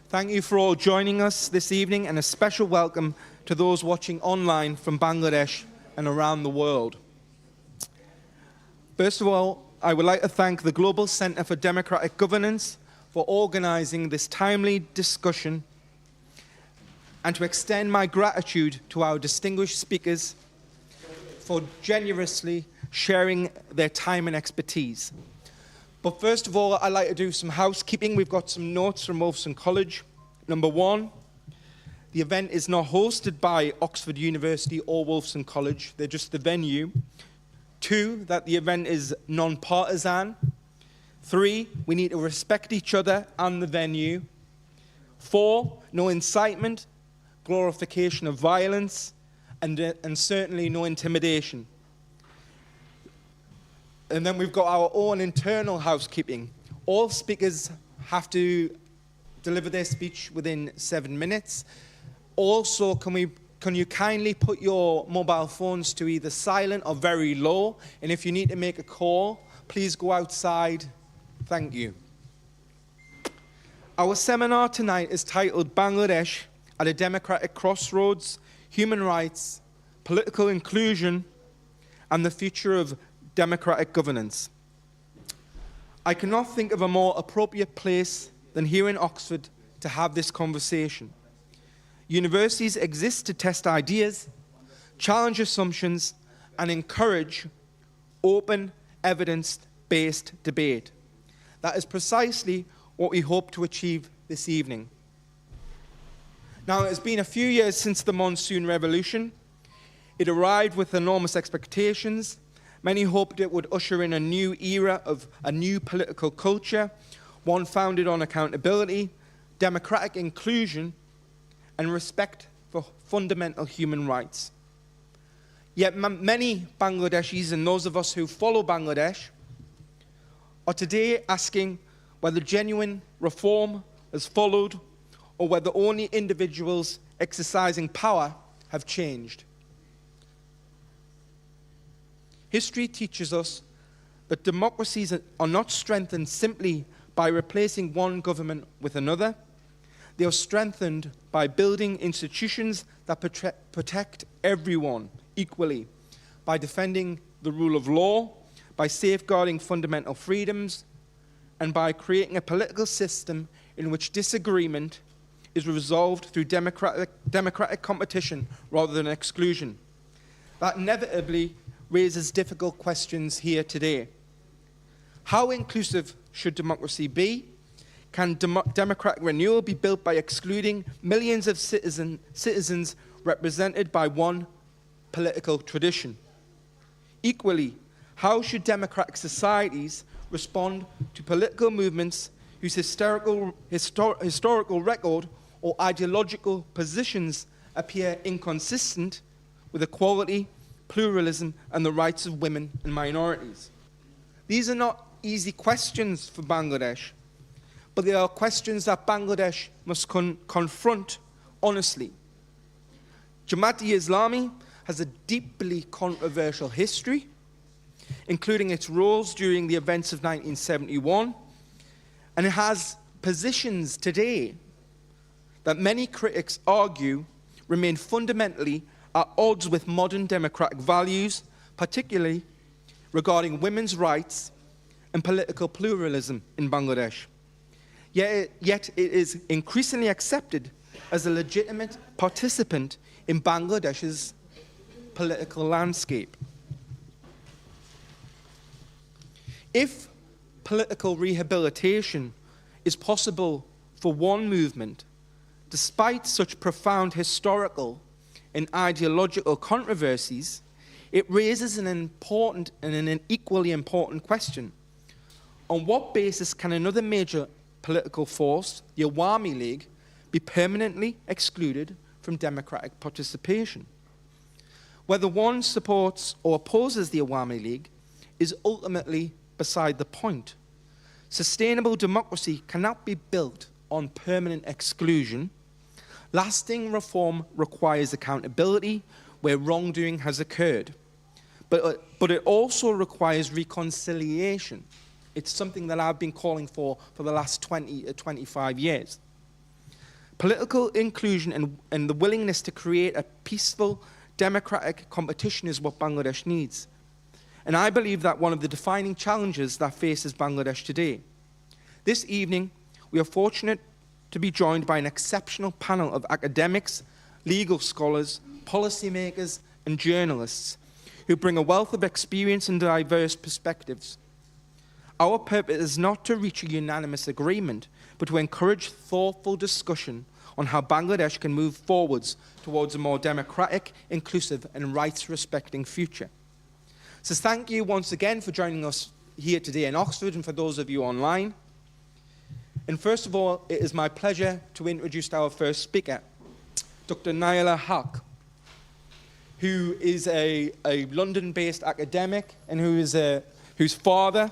Thank you for all joining us this evening, and a special welcome to those watching online from Bangladesh and around the world. First of all, I would like to thank the Global Centre for Democratic Governance for organising this timely discussion, and to extend my gratitude to our distinguished speakers for generously sharing their time and expertise. But first of all, I'd like to do some housekeeping. We've got some notes from Wolfson College. Number one, the event is not hosted by Oxford University or Wolfson College. They're just the venue. Two, that the event is non-partisan. Three, we need to respect each other and the venue. Four, no incitement, glorification of violence, and certainly no intimidation. And then we've got our own internal housekeeping. All speakers have to deliver their speech within 7 minutes. Also, can you kindly put your mobile phones to either silent or very low? And if you need to make a call, please go outside. Thank you. Our seminar tonight is titled Bangladesh at a Democratic Crossroads, Human Rights, Political Inclusion, and the Future of Democratic Governance. I cannot think of a more appropriate place than here in Oxford to have this conversation. Universities exist to test ideas, challenge assumptions, and encourage open, evidence-based debate. That is precisely what we hope to achieve this evening. Now, it has been a few years since the Monsoon Revolution. It arrived with enormous expectations. Many hoped it would usher in a new era of a new political culture, one founded on accountability, democratic inclusion, and respect for fundamental human rights. Yet many Bangladeshis, and those of us who follow Bangladesh, are today asking whether genuine reform has followed or whether only individuals exercising power have changed. History teaches us that democracies are not strengthened simply by replacing one government with another. They are strengthened by building institutions that protect everyone equally, by defending the rule of law, by safeguarding fundamental freedoms, and by creating a political system in which disagreement is resolved through democratic competition rather than exclusion. That inevitably raises difficult questions here today. How inclusive should democracy be? Can democratic renewal be built by excluding millions of citizens represented by one political tradition? Equally, how should democratic societies respond to political movements whose historical record or ideological positions appear inconsistent with equality, pluralism, and the rights of women and minorities? These are not easy questions for Bangladesh, but they are questions that Bangladesh must confront honestly. Jamaat-e-Islami has a deeply controversial history, including its roles during the events of 1971, and it has positions today that many critics argue remain fundamentally at odds with modern democratic values, particularly regarding women's rights and political pluralism in Bangladesh. Yet it is increasingly accepted as a legitimate participant in Bangladesh's political landscape. If political rehabilitation is possible for one movement, despite such profound historical and ideological controversies, it raises an important and an equally important question. On what basis can another major political force, the Awami League, be permanently excluded from democratic participation? Whether one supports or opposes the Awami League is ultimately beside the point. Sustainable democracy cannot be built on permanent exclusion. Lasting reform requires accountability where wrongdoing has occurred. But it also requires reconciliation. It's something that I've been calling for the last 20 to 25 years. Political inclusion and the willingness to create a peaceful, democratic competition is what Bangladesh needs. And I believe that one of the defining challenges that faces Bangladesh today. This evening, we are fortunate to be joined by an exceptional panel of academics, legal scholars, policymakers, and journalists who bring a wealth of experience and diverse perspectives. Our purpose is not to reach a unanimous agreement, but to encourage thoughtful discussion on how Bangladesh can move forwards towards a more democratic, inclusive, and rights-respecting future. So thank you once again for joining us here today in Oxford and for those of you online. And first of all, it is my pleasure to introduce our first speaker, Dr. Naila Haq, who is a London-based academic and whose father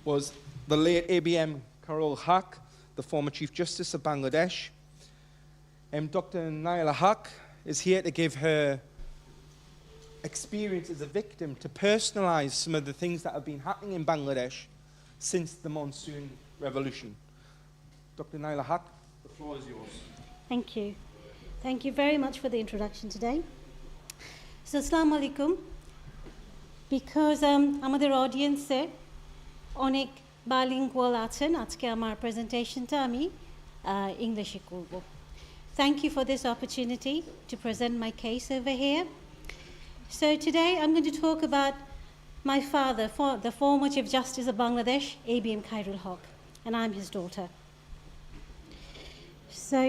was the late ABM Karol Haq, the former Chief Justice of Bangladesh. Dr. Naila Haq is here to give her experience as a victim, to personalize some of the things that have been happening in Bangladesh since the monsoon revolution. Dr. Naila Haq, the floor is yours. Thank you. Thank you very much for the introduction today. So, Assalamu alaikum. Because আমাদের অডিয়েন্সে অনেক bilingual আছেন, আজকে আমার প্রেজেন্টেশনটা আমি ইংলিশে করব। Thank you for this opportunity to present my case over here. So today I'm going to talk about my father, the former Chief Justice of Bangladesh, ABM Karol Haq, and I'm his daughter. So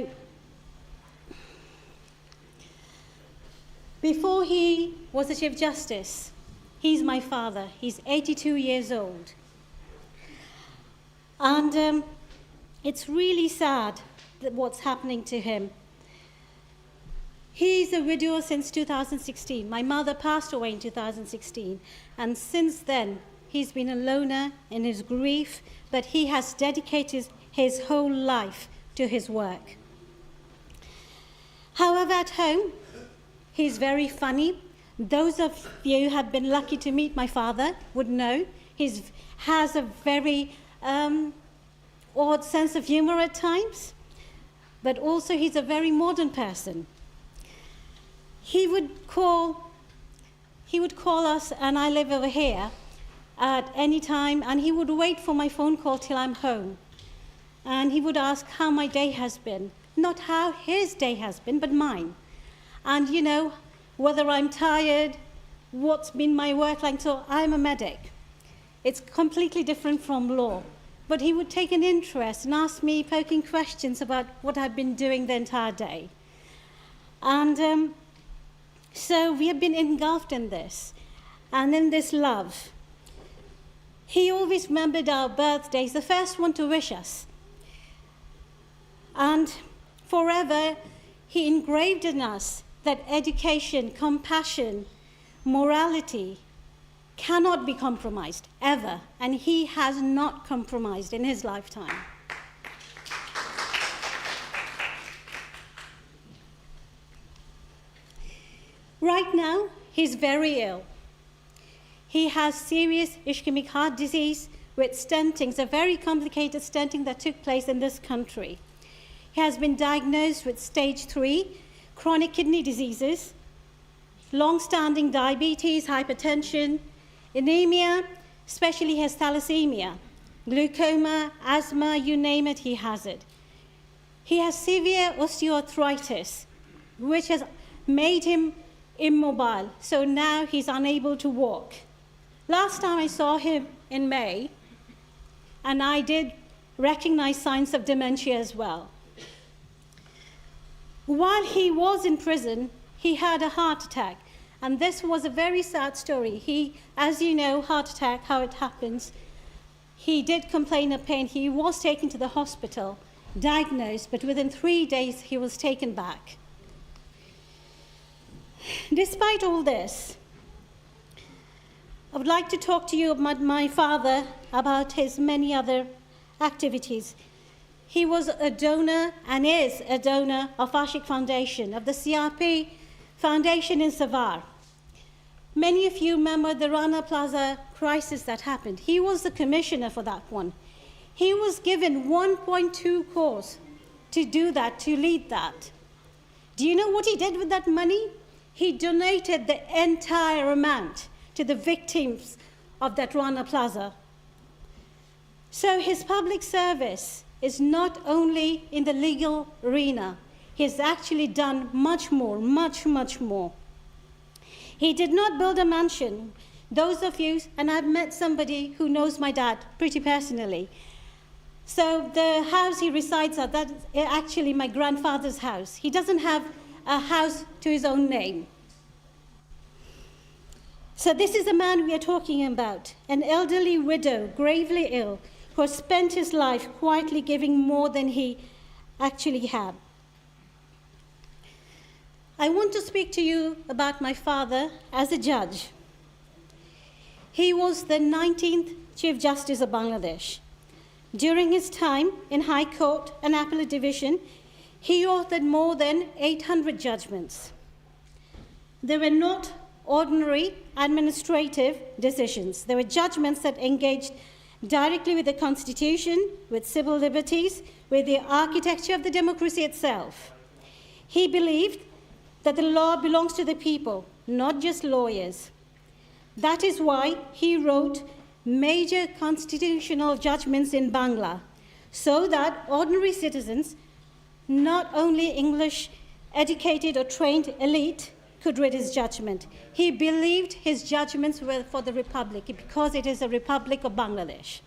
before he was the Chief Justice, he's my father. He's 82 years old. And it's really sad that what's happening to him. He's a widower since 2016. My mother passed away in 2016. And since then, he's been a loner in his grief, but he has dedicated his whole life to his work. However, at home, he's very funny. Those of you who have been lucky to meet my father would know he has a very odd sense of humor at times, but also he's a very modern person. He would call us, and I live over here, at any time, and he would wait for my phone call till I'm home. And he would ask how my day has been. Not how his day has been, but mine. And, you know, whether I'm tired, what's been my work like. So I'm a medic. It's completely different from law. But he would take an interest and ask me poking questions about what I've been doing the entire day. And so we have been engulfed in this and in this love. He always remembered our birthdays, the first one to wish us. And forever, he engraved in us that education, compassion, morality cannot be compromised, ever. And he has not compromised in his lifetime. Right now, he's very ill. He has serious ischemic heart disease with stenting, a very complicated stenting that took place in this country. He has been diagnosed with stage 3 chronic kidney diseases, long-standing diabetes, hypertension, anemia, especially his thalassemia, glaucoma, asthma, you name it, he has it. He has severe osteoarthritis, which has made him immobile, so now he's unable to walk. Last time I saw him in May, and I did recognize signs of dementia as well. While he was in prison, he had a heart attack, and this was a very sad story. He, as you know, heart attack, how it happens, he did complain of pain. He was taken to the hospital, diagnosed, but within 3 days he was taken back. Despite all this, I would like to talk to you about my father, about his many other activities. He was a donor and is a donor of Ashik Foundation, of the CRP Foundation in Savar. Many of you remember the Rana Plaza crisis that happened. He was the commissioner for that one. He was given 1.2 crores to do that, to lead that. Do you know what he did with that money? He donated the entire amount to the victims of that Rana Plaza. So his public service is not only in the legal arena, he's actually done much more, much, much more. He did not build a mansion. Those of you, and I've met somebody who knows my dad pretty personally. So the house he resides at, that's actually my grandfather's house. He doesn't have a house to his own name. So this is the man we are talking about, an elderly widow, gravely ill, who has spent his life quietly giving more than he actually had. I want to speak to you about my father as a judge. He was the 19th Chief Justice of Bangladesh. During his time in High Court and Appellate Division, he authored more than 800 judgments. They were not ordinary administrative decisions. They were judgments that engaged directly with the Constitution, with civil liberties, with the architecture of the democracy itself. He believed that the law belongs to the people, not just lawyers. That is why he wrote major constitutional judgments in Bangla, so that ordinary citizens, not only English educated or trained elite, could read his judgment. He believed his judgments were for the Republic because it is a Republic of Bangladesh.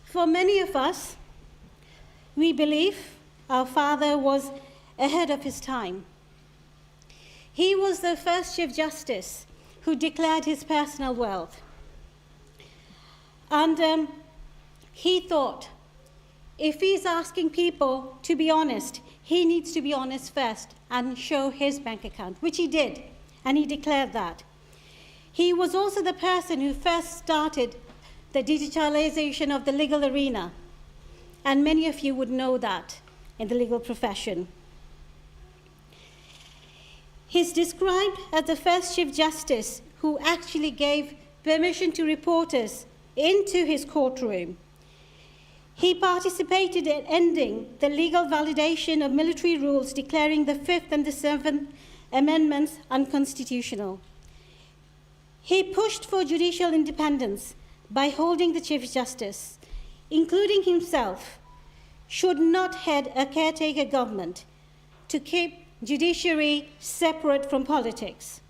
For many of us, we believe our father was ahead of his time. He was the first Chief Justice who declared his personal wealth. And he thought, if he's asking people to be honest, he needs to be honest first and show his bank account, which he did, and he declared that. He was also the person who first started the digitalization of the legal arena, and many of you would know that in the legal profession. He's described as the first Chief Justice who actually gave permission to reporters into his courtroom. He participated in ending the legal validation of military rules declaring the Fifth and the Seventh Amendments unconstitutional. He pushed for judicial independence by holding the Chief Justice, including himself, should not head a caretaker government to keep judiciary separate from politics.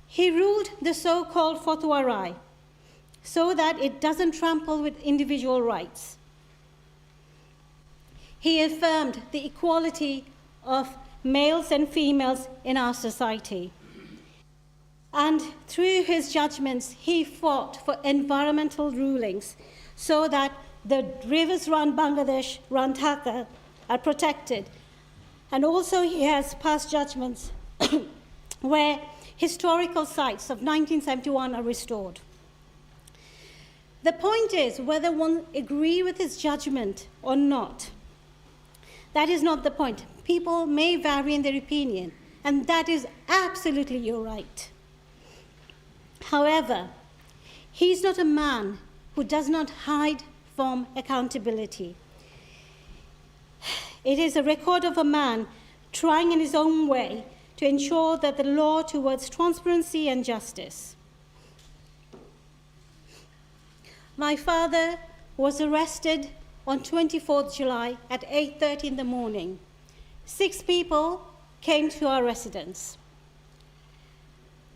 He ruled the so-called Fatwa Rai, so that it doesn't trample with individual rights. He affirmed the equality of males and females in our society. And through his judgments, he fought for environmental rulings so that the rivers around Bangladesh, around Dhaka, are protected. And also he has passed judgments where historical sites of 1971 are restored. The point is whether one agree with his judgment or not. That is not the point. People may vary in their opinion, and that is absolutely your right. However, he's not a man who does not hide from accountability. It is a record of a man trying in his own way to ensure that the law towards transparency and justice. My father was arrested on 24th July at 8:30 in the morning. 6 people came to our residence.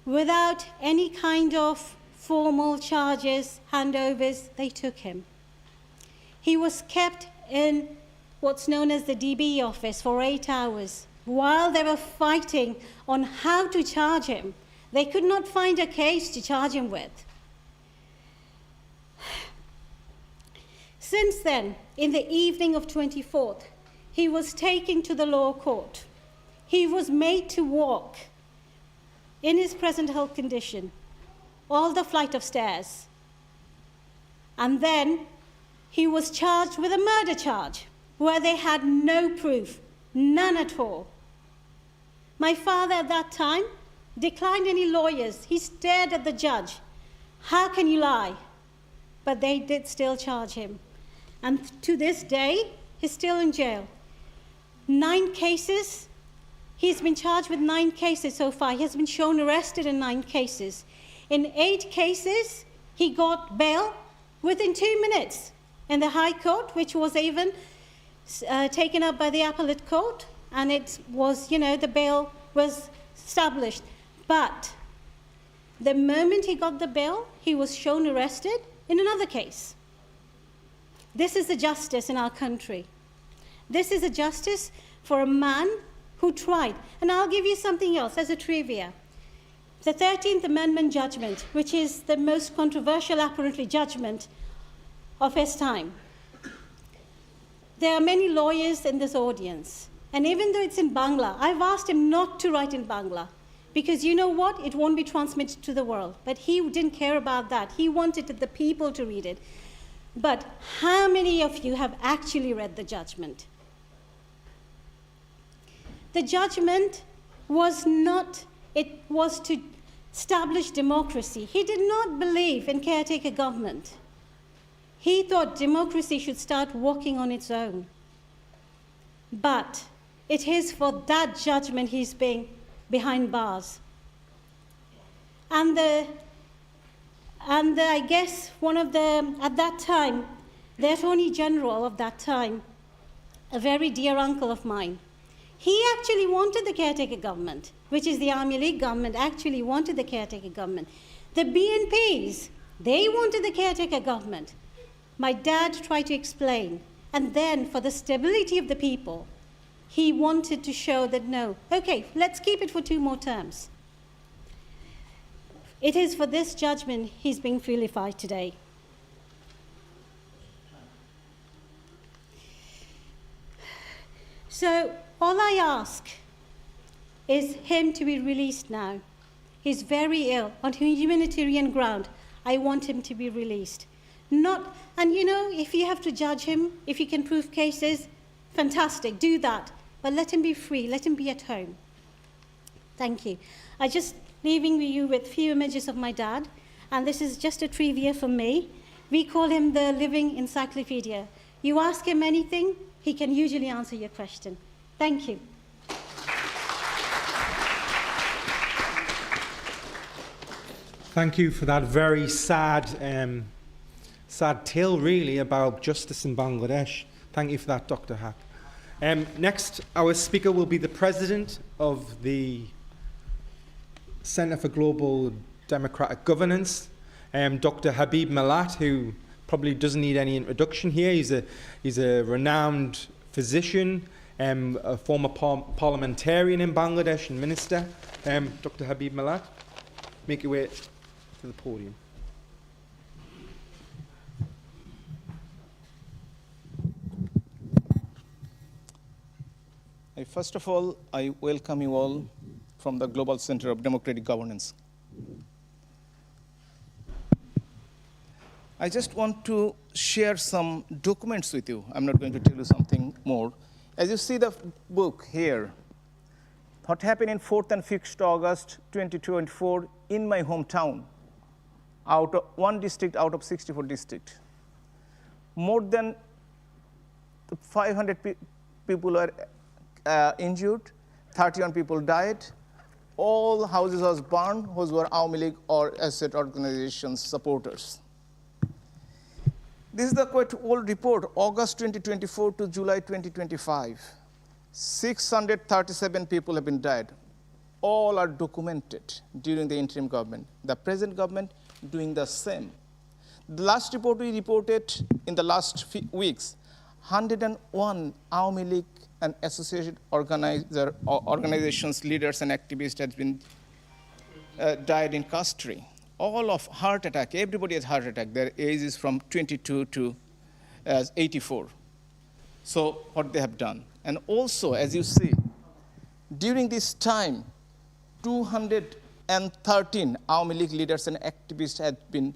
Without any kind of formal charges, handovers, they took him. He was kept in what's known as the DB office for 8 hours while they were fighting on how to charge him. They could not find a case to charge him with. Since then, in the evening of 24th, he was taken to the law court. He was made to walk in his present health condition all the flight of stairs. And then he was charged with a murder charge where they had no proof, none at all. My father at that time declined any lawyers. He stared at the judge. How can you lie? But they did still charge him. And to this day, he's still in jail. 9 cases. He's been charged with 9 cases so far. He has been shown arrested in 9 cases. In 8 cases, he got bail within 2 minutes in the High Court, which was even taken up by the Appellate Court, and it was, the bail was established. But the moment he got the bail, he was shown arrested in another case. This is the justice in our country. This is a justice for a man who tried. And I'll give you something else as a trivia. The 13th Amendment judgment, which is the most controversial, apparently, judgment of his time. There are many lawyers in this audience. And even though it's in Bangla, I've asked him not to write in Bangla. Because you know what? It won't be transmitted to the world. But he didn't care about that. He wanted the people to read it. But how many of you have actually read the judgment? The judgment was not, it was to establish democracy. He did not believe in caretaker government. He thought democracy should start walking on its own. But it is for that judgment he's being behind bars. And I guess at that time, the Attorney General of that time, a very dear uncle of mine, he actually wanted the caretaker government, which is the Army League government, actually wanted the caretaker government. The BNPs, they wanted the caretaker government. My dad tried to explain. And then for the stability of the people, he wanted to show that no, okay, let's keep it for 2 more terms. It is for this judgment he's being vilified today. So all I ask is him to be released now. He's very ill. On humanitarian ground, I want him to be released. And if you have to judge him, if you can prove cases, fantastic, do that. But let him be free, let him be at home. Thank you. I just leaving you with few images of my dad, and this is just a trivia for me. We call him the living encyclopedia. You ask him anything, he can usually answer your question. Thank you. Thank you for that very sad tale, really, about justice in Bangladesh. Thank you for that, Dr. Haq. Next, our speaker will be the president of the Center for Global Democratic Governance, Dr. Habeeb Malat, who probably doesn't need any introduction here. He's a renowned physician, a former parliamentarian in Bangladesh and minister. Dr. Habeeb Malat, make your way to the podium. First of all, I welcome you all from the Global Center of Democratic Governance. I just want to share some documents with you. I'm not going to tell you something more. As you see the book here, what happened in 4th and 5th August 2024 in my hometown, out of 1 district out of 64 districts. More than 500 people were injured, 31 people died. All houses was burned, who were Awami League or asset organizations supporters. This is the quite old report, August 2024 to July 2025. 637 people have been died. All are documented during the interim government. The present government doing the same. The last report we reported in the last few weeks, 101 Awami League and associated organizations, leaders and activists have been died in custody. All of heart attack, everybody has heart attack. Their age is from 22 to 84. So what they have done. And also, as you see, during this time, 213 Awami League leaders and activists had been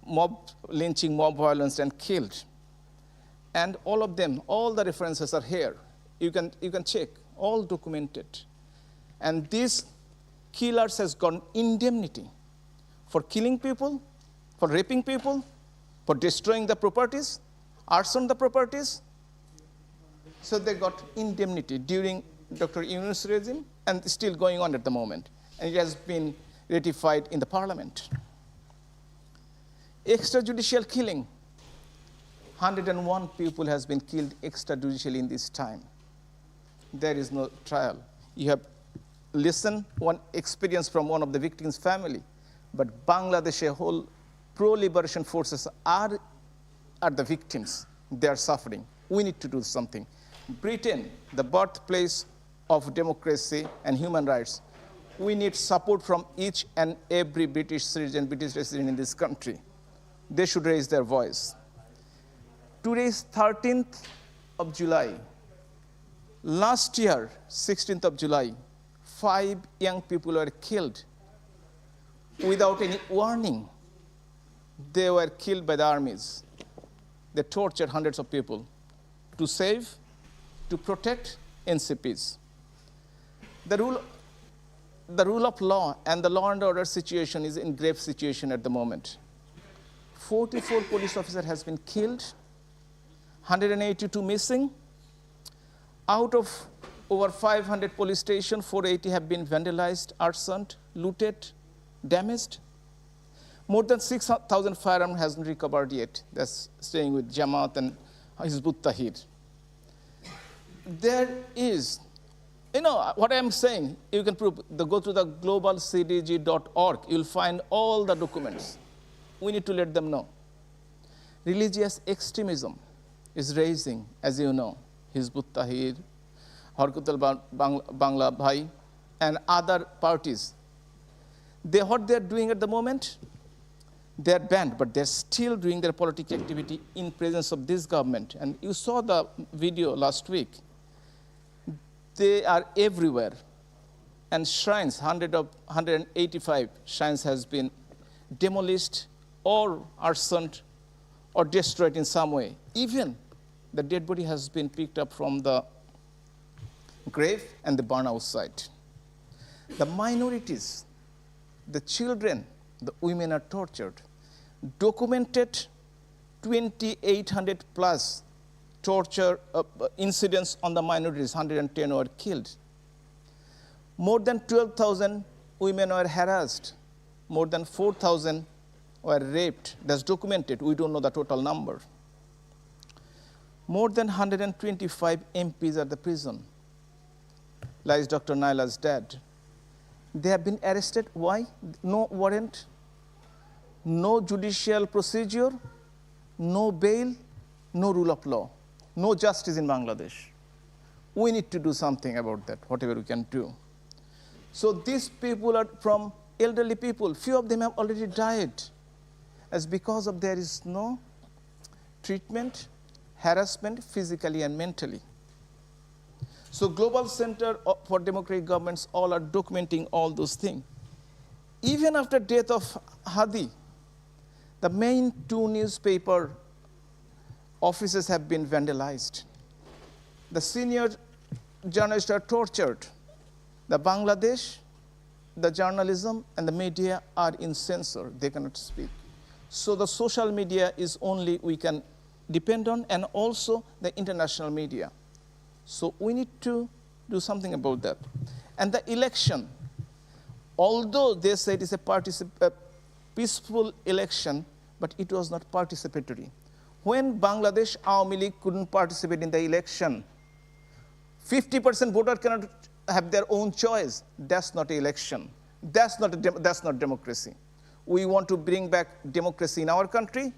mob lynching, mob violence, and killed. And all of them, all the references are here. You can check, all documented. And these killers has gotten indemnity for killing people, for raping people, for destroying the properties, arson the properties. So they got indemnity during Dr. Yunus' regime, and still going on at the moment. And it has been ratified in the parliament. Extrajudicial killing. 101 people has been killed extrajudicially in this time. There is no trial. You have listened one experience from one of the victims' family, but Bangladesh, a whole pro-liberation forces are the victims. They are suffering. We need to do something. Britain, the birthplace of democracy and human rights, we need support from each and every British citizen, British resident in this country. They should raise their voice. Today is 13th of July. Last year, 16th of July, 5 young people were killed without any warning. They were killed by the armies. They tortured hundreds of people to save, to protect NCPs. The rule of law and the law and order situation is in grave situation at the moment. 44 police officers has been killed, 182 missing. Out of over 500 police stations, 480 have been vandalized, arsoned, looted, damaged. More than 6,000 firearms hasn't recovered yet. That's staying with Jamaat and Hizbut Tahrir. There is, what I'm saying, you can prove, go to the globalcdg.org, you'll find all the documents. We need to let them know. Religious extremism is raising, as you know, Hizbut Tahrir, Harkatul Bangla Bhai, and other parties. What they're doing at the moment, they're banned, but they're still doing their political activity in presence of this government. And you saw the video last week. They are everywhere. And shrines, 185 shrines has been demolished or arsoned or destroyed in some way. Even the dead body has been picked up from the grave and the burn outside. The minorities, the children, the women are tortured. Documented 2,800 plus torture incidents on the minorities, 110 were killed. More than 12,000 women were harassed. More than 4,000 were raped. That's documented. We don't know the total number. More than 125 MPs at the prison. Like Dr. Naila's dad. They have been arrested. Why? No warrant, no judicial procedure, no bail, no rule of law, no justice in Bangladesh. We need to do something about that, whatever we can do. So these people are from elderly people. Few of them have already died as because of there is no treatment, harassment, physically and mentally. So Global Center for Democratic Governments all are documenting all those things. Even after death of Hadi, the main 2 newspaper offices have been vandalized. The senior journalists are tortured. The Bangladesh, the journalism and the media are in censor. They cannot speak. So the social media is only we can depend on, and also the international media. So we need to do something about that. And the election, although they said it's a peaceful election, but it was not participatory. When Bangladesh Awami League couldn't participate in the election, 50% voter cannot have their own choice. That's not an election. That's not democracy. We want to bring back democracy in our country.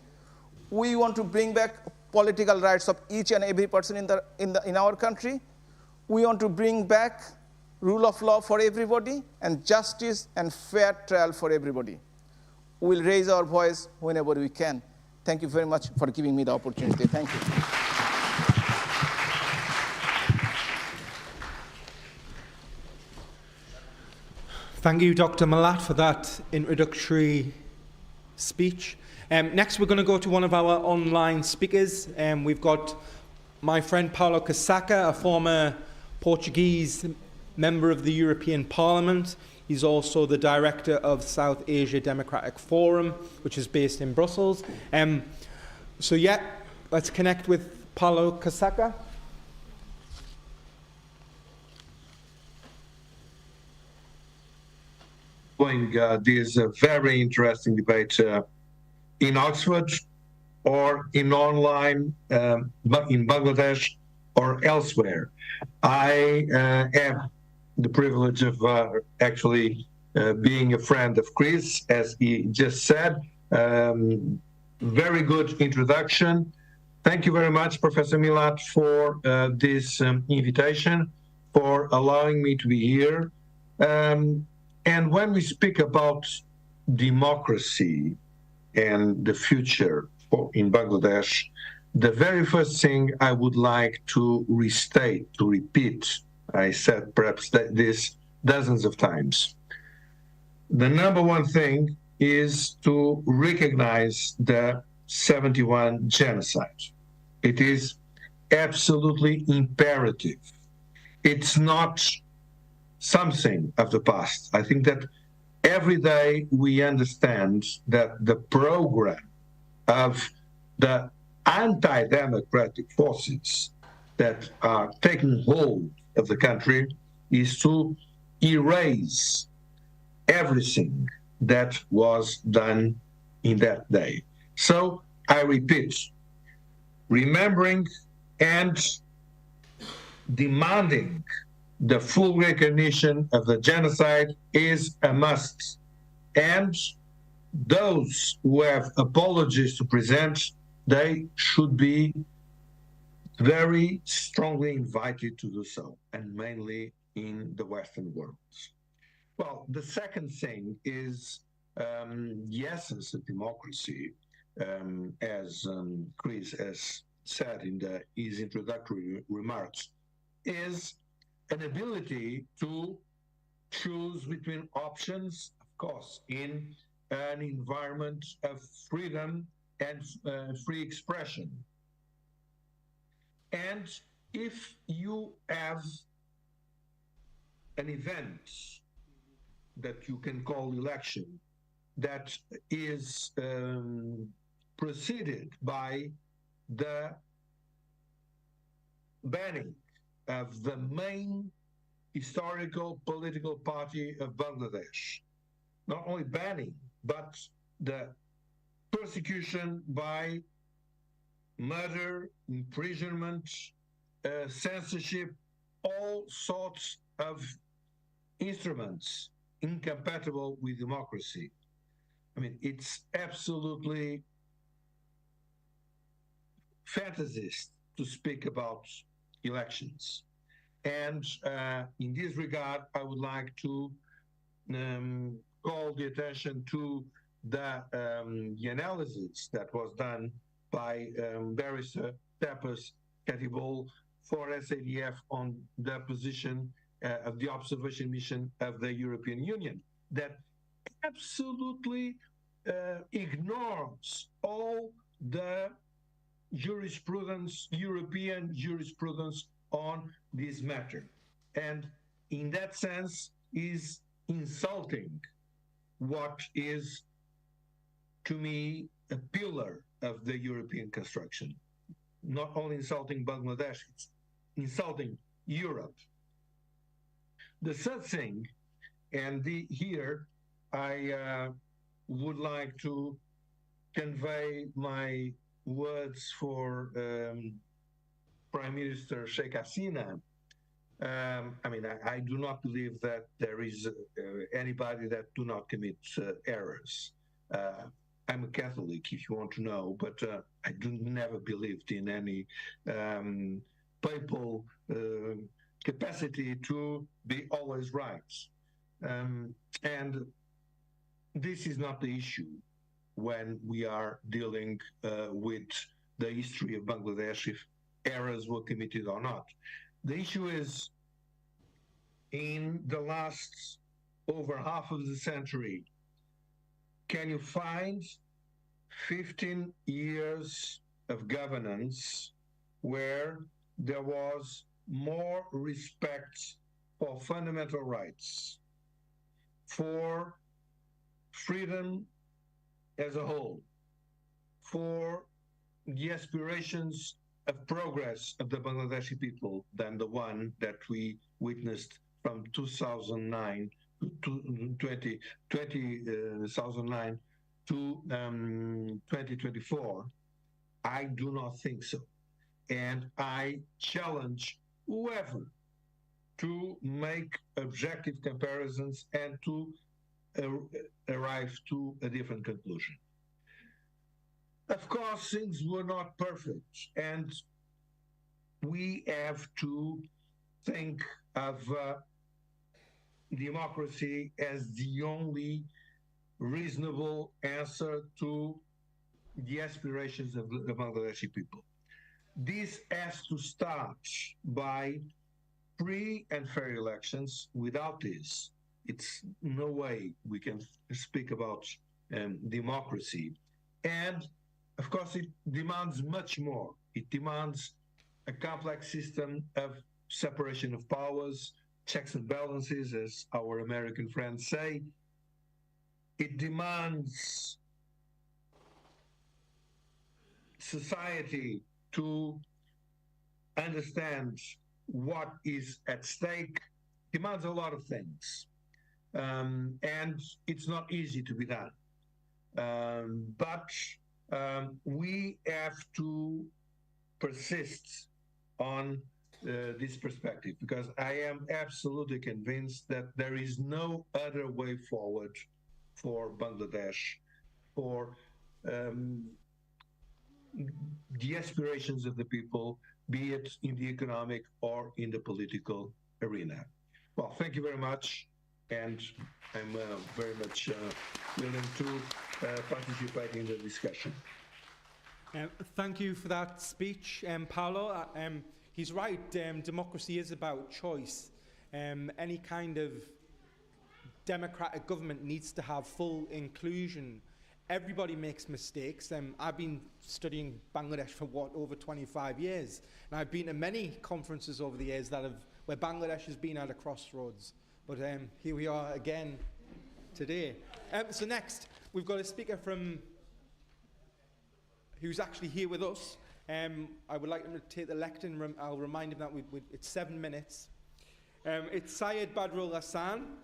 We want to bring back political rights of each and every person in our country. We want to bring back rule of law for everybody and justice and fair trial for everybody. We'll raise our voice whenever we can. Thank you very much for giving me the opportunity. Thank you. Thank you, Dr. Malat, for that introductory speech. Next, we're going to go to one of our online speakers. We've got my friend Paulo Casaca, a former Portuguese member of the European Parliament. He's also the director of South Asia Democratic Forum, which is based in Brussels. So yeah, let's connect with Paulo Casaca. This very interesting debate in Oxford or in online, in Bangladesh or elsewhere. I have the privilege of actually being a friend of Chris, as he just said. Very good introduction. Thank you very much, Professor Milat, for this invitation, for allowing me to be here. And when we speak about democracy and the future in Bangladesh, the very first thing I would like to restate, to repeat, I said perhaps this dozens of times. The number one thing is to recognize the 71 genocide. It is absolutely imperative. It's not something of the past. I think that every day we understand that the program of the anti-democratic forces that are taking hold of the country is to erase everything that was done in that day. So I repeat, remembering and demanding the full recognition of the genocide is a must. And those who have apologies to present, they should be very strongly invited to do so, and mainly in the Western world. Well, the second thing is the essence of democracy, as Chris has said in his introductory remarks, is an ability to choose between options, of course, in an environment of freedom and free expression. And if you have an event that you can call election that is preceded by the banning of the main historical political party of Bangladesh, not only banning, but the persecution by murder, imprisonment, censorship, all sorts of instruments incompatible with democracy. I mean, it's absolutely fantasist to speak about elections. And in this regard, I would like to call the attention to the analysis that was done by Barrister Tapas Katibol for SADF on the position of the observation mission of the European Union that absolutely ignores all the jurisprudence, European jurisprudence on this matter. And in that sense is insulting what is, to me, a pillar of the European construction. Not only insulting Bangladesh, it's insulting Europe. The third thing, and here I would like to convey my words for Prime Minister Sheikh Hasina. I mean, I do not believe that there is anybody that do not commit errors. I'm a Catholic, if you want to know, but I never believed in any papal capacity to be always right. And this is not the issue when we are dealing with the history of Bangladesh, if errors were committed or not. The issue is, in the last over half of the century, can you find 15 years of governance where there was more respect for fundamental rights, for freedom as a whole, for the aspirations of progress of the Bangladeshi people than the one that we witnessed from 2009 to 2009 to 2024? I do not think so. And I challenge whoever to make objective comparisons and to arrive to a different conclusion. Of course, things were not perfect, and we have to think of democracy as the only reasonable answer to the aspirations of the Bangladeshi people. This has to start by free and fair elections. Without this, it's no way we can speak about democracy. And of course, it demands much more. It demands a complex system of separation of powers, checks and balances, as our American friends say. It demands society to understand what is at stake, demands a lot of things. And it's not easy to be done. But we have to persist on this perspective, because I am absolutely convinced that there is no other way forward for Bangladesh, for the aspirations of the people, be it in the economic or in the political arena. Well, thank you very much, and I'm very much willing to participate in the discussion. Thank you for that speech, Paulo. He's right, democracy is about choice. Any kind of democratic government needs to have full inclusion. Everybody makes mistakes. I've been studying Bangladesh for over 25 years, and I've been to many conferences over the years where Bangladesh has been at a crossroads. But here we are again today. So next, we've got a speaker who's actually here with us. I would like him to take the lectern. I'll remind him that it's 7 minutes. It's Syed Badrul Hasan.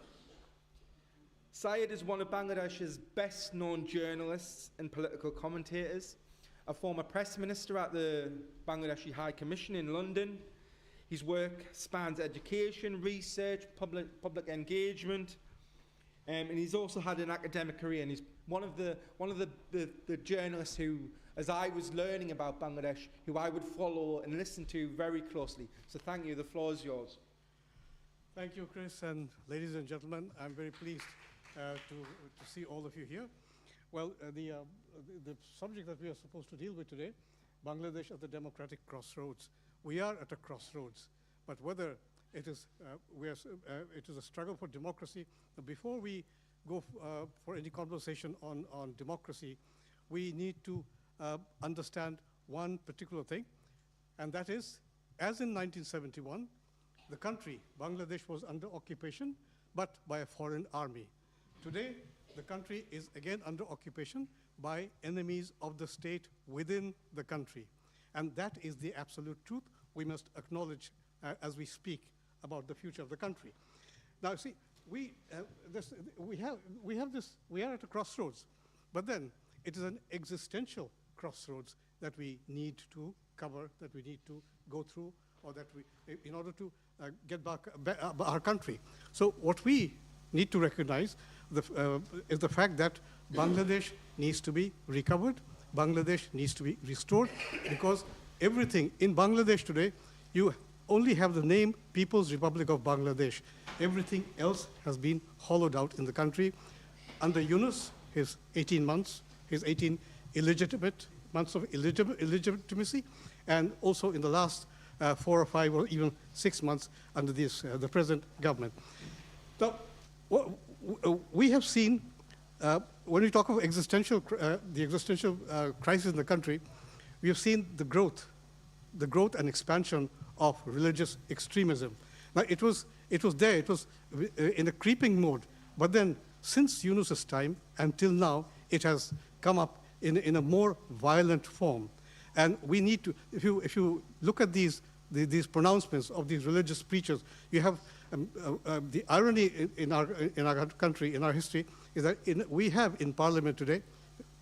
Syed is one of Bangladesh's best-known journalists and political commentators, a former press minister at the Bangladeshi High Commission in London. His work spans education, research, public engagement, and he's also had an academic career. And he's one of the journalists who, as I was learning about Bangladesh, who I would follow and listen to very closely. So thank you. The floor is yours. Thank you, Chris, and ladies and gentlemen. I'm very pleased to see all of you here. Well, the subject that we are supposed to deal with today, Bangladesh at the democratic crossroads. We are at a crossroads, but whether it is it is a struggle for democracy. Before we go for any conversation on democracy, we need to understand one particular thing, and that is, as in 1971, the country, Bangladesh, was under occupation, but by a foreign army. Today, the country is again under occupation by enemies of the state within the country. And that is the absolute truth we must acknowledge as we speak about the future of the country. Now, see, we are at a crossroads, but then it is an existential crossroads that we need to cover, that we need to go through, or that in order to get back our country. So what we need to recognize is the fact that Bangladesh needs to be recovered, Bangladesh needs to be restored, because everything in Bangladesh today, you only have the name People's Republic of Bangladesh. Everything else has been hollowed out in the country. Under Yunus, his 18 months, his 18 illegitimate months of illegitimacy, and also in the last 4 or 5 or even 6 months under the present government. Now, we have seen, when we talk of the existential crisis in the country, we have seen the growth and expansion of religious extremism. Now, it was there, it was in a creeping mode, But then, since Yunus's time until now, it has come up in a more violent form. And we need to, if you look at these pronouncements of these religious preachers, you have the irony in our country, in our history, is that we have in Parliament today,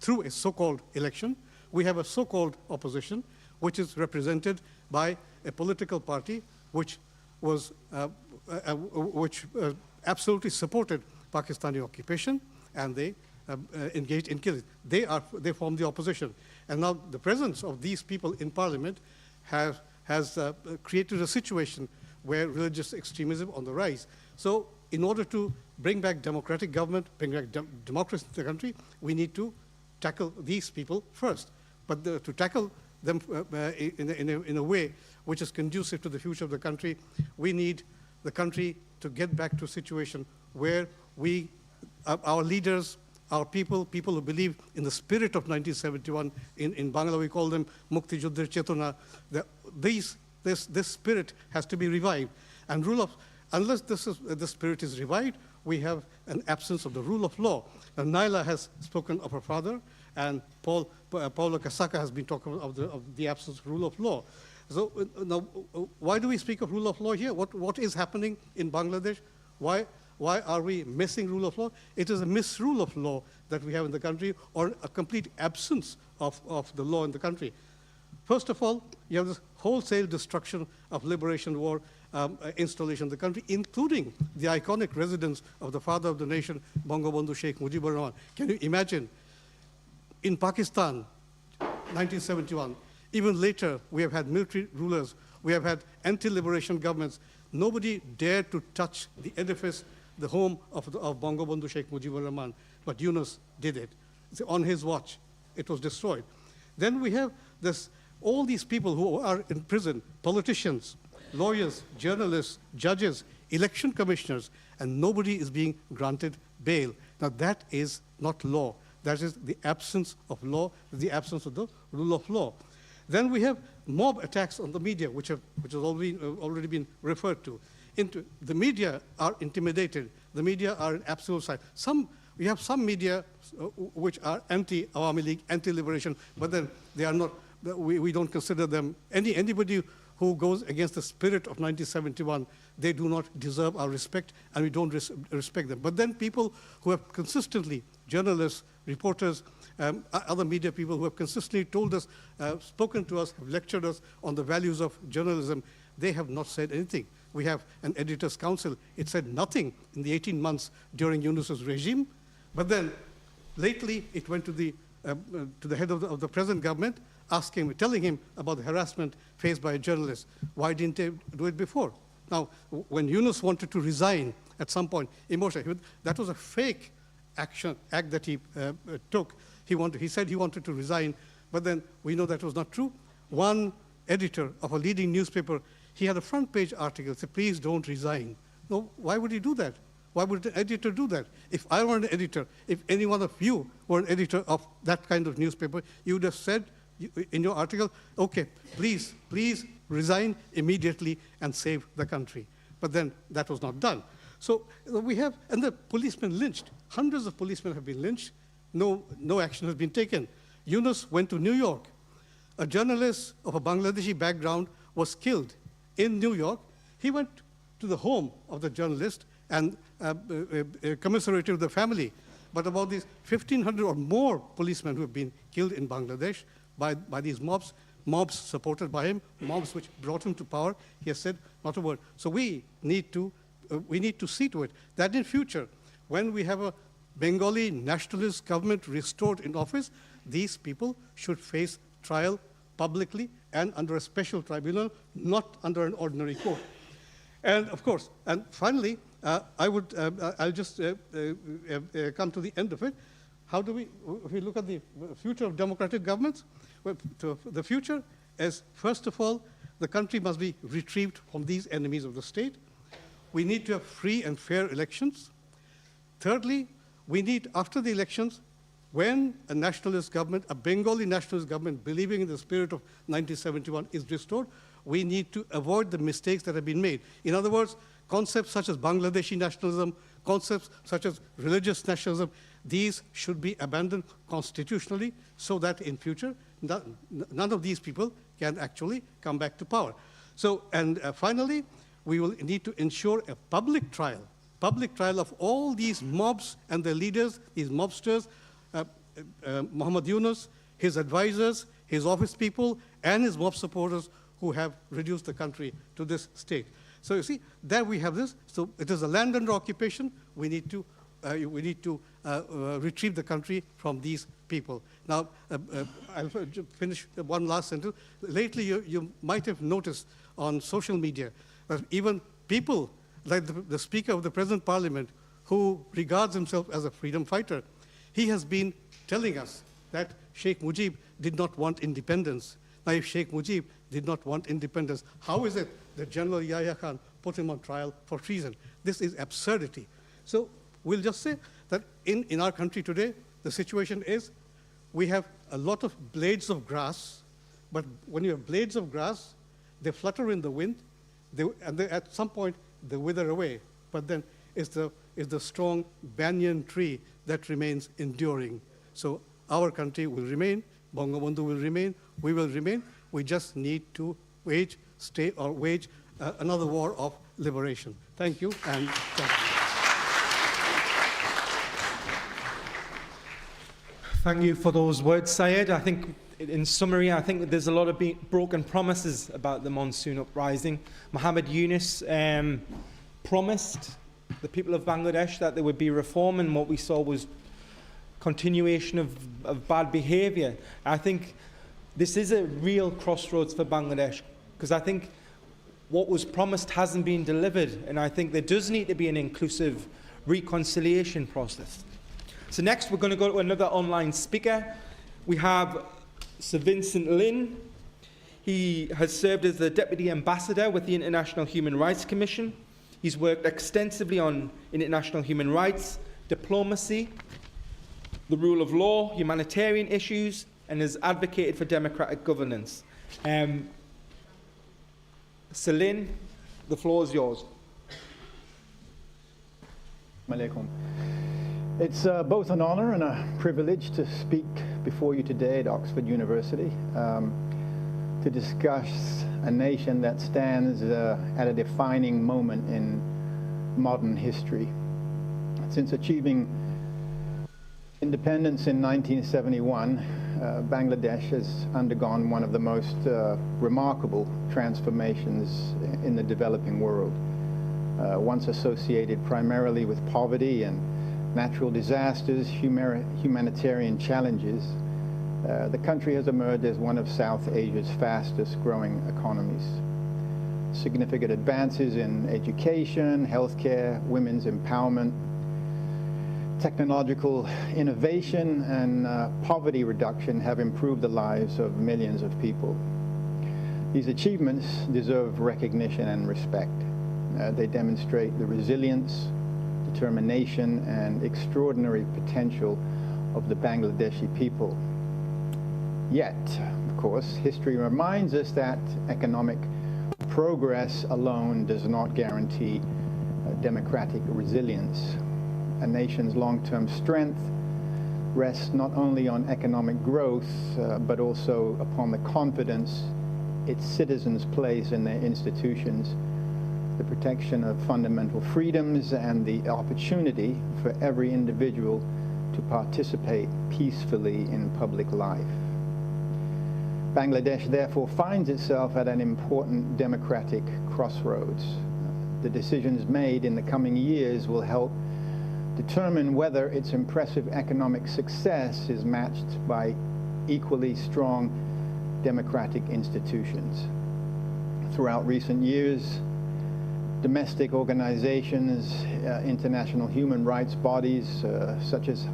through a so-called election, we have a so-called opposition, which is represented by a political party which was absolutely supported Pakistani occupation, and they engaged in killing. They form the opposition. And now the presence of these people in Parliament has created a situation where religious extremism on the rise. So in order to bring back democratic government, bring back democracy in the country, we need to tackle these people first. But to tackle them in a way which is conducive to the future of the country, we need the country to get back to a situation where our leaders, our people who believe in the spirit of 1971, in Bangla we call them Mukti Juddher Chetona, this spirit has to be revived. And unless the spirit is revived, we have an absence of the rule of law. And Naila has spoken of her father, and Paulo Casaca has been talking of the absence of rule of law. So now, why do we speak of rule of law here? What is happening in Bangladesh? Why are we missing rule of law? It is a misrule of law that we have in the country, or a complete absence of the law in the country. First of all, you have this wholesale destruction of liberation war installation in the country, including the iconic residence of the father of the nation, Bangabandhu Sheikh Mujibur Rahman. Can you imagine? In Pakistan, 1971, even later, we have had military rulers, we have had anti-liberation governments. Nobody dared to touch the edifice, the home of Bangabandhu Sheikh Mujibur Rahman, but Yunus did it. On his watch, it was destroyed. Then we have all these people who are in prison, politicians, lawyers, journalists, judges, election commissioners, and nobody is being granted bail. Now that is not law. That is the absence of law, the absence of the rule of law. Then we have mob attacks on the media, which has already been referred to. The media are intimidated. The media are in absolute side. We have some media which are anti-Awami League, anti-liberation, but then they are not. We don't consider them anybody who goes against the spirit of 1971. They do not deserve our respect, and we don't respect them. But then people who have consistently, journalists, reporters, other media people who have consistently told us, spoken to us, have lectured us on the values of journalism, they have not said anything. We have an editors' council. It said nothing in the 18 months during Yunus's regime, but then lately it went to the head of the present government, telling him about the harassment faced by a journalist. Why didn't they do it before? Now, when Yunus wanted to resign at some point, emotionally, that was a fake act that he took. He said he wanted to resign, but then we know that was not true. One editor of a leading newspaper, he had a front page article, said, please don't resign. No, why would he do that? Why would an editor do that? If I were an editor, if any one of you were an editor of that kind of newspaper, you would have said in your article, okay, please resign immediately and save the country. But then that was not done. So and the policemen lynched. Hundreds of policemen have been lynched. No action has been taken. Yunus went to New York. A journalist of a Bangladeshi background was killed in New York. He went to the home of the journalist and commiserated with the family. But about these 1,500 or more policemen who have been killed in Bangladesh by these mobs supported by him, mobs which brought him to power, he has said not a word. So we need to see to it that in future, when we have a Bengali nationalist government restored in office, these people should face trial publicly and under a special tribunal, not under an ordinary court. And of course, and finally, I'll just come to the end of it. If we look at the future of democratic governments, well, the future is, first of all, the country must be retrieved from these enemies of the state. We need to have free and fair elections. Thirdly, we need, after the elections, when a nationalist government, a Bengali nationalist government, believing in the spirit of 1971 is restored, we need to avoid the mistakes that have been made. In other words, concepts such as Bangladeshi nationalism, concepts such as religious nationalism, these should be abandoned constitutionally so that in future, none of these people can actually come back to power. So, and finally, we will need to ensure a public trial of all these mobs and their leaders, these mobsters, Muhammad Yunus, his advisors, his office people, and his mob supporters who have reduced the country to this state. So you see, there we have this. So it is a land under occupation. We need to retrieve the country from these people. Now, I'll finish one last sentence. Lately, you might have noticed on social media that even people like the Speaker of the present Parliament, who regards himself as a freedom fighter, he has been telling us that Sheikh Mujib did not want independence. Now, if Sheikh Mujib did not want independence, how is it that General Yahya Khan put him on trial for treason? This is absurdity. So we'll just say that in our country today, the situation is we have a lot of blades of grass, but when you have blades of grass, they flutter in the wind, and at some point, they wither away. But then it's the strong banyan tree that remains enduring. So our country will remain, Bangabandhu will remain, we will remain. We just need to wage another war of liberation. Thank you. And thank you for those words, Syed. I think, in summary, I think there's a lot of broken promises about the monsoon uprising. Muhammad Yunus promised the people of Bangladesh that there would be reform, and what we saw was continuation of bad behavior. I think this is a real crossroads for Bangladesh, because I think what was promised hasn't been delivered, and I think there does need to be an inclusive reconciliation process. So next we're going to go to another online speaker. We have Sir Vincent Lin. He has served as the Deputy Ambassador with the International Human Rights Commission. He's worked extensively on international human rights, diplomacy, the rule of law, humanitarian issues, and has advocated for democratic governance. Sir Lin, the floor is yours. Alaikum. It's both an honor and a privilege to speak before you today at Oxford University to discuss a nation that stands at a defining moment in modern history. Since achieving independence in 1971, Bangladesh has undergone one of the most remarkable transformations in the developing world. Once associated primarily with poverty and natural disasters, humanitarian challenges, the country has emerged as one of South Asia's fastest growing economies. Significant advances in education, healthcare, women's empowerment, technological innovation, and poverty reduction have improved the lives of millions of people. These achievements deserve recognition and respect. They demonstrate the resilience, determination, and extraordinary potential of the Bangladeshi people. Yet, of course, history reminds us that economic progress alone does not guarantee democratic resilience. A nation's long-term strength rests not only on economic growth, but also upon the confidence its citizens place in their institutions, the protection of fundamental freedoms, and the opportunity for every individual to participate peacefully in public life. Bangladesh therefore finds itself at an important democratic crossroads. The decisions made in the coming years will help determine whether its impressive economic success is matched by equally strong democratic institutions. Throughout recent years, domestic organizations, international human rights bodies such as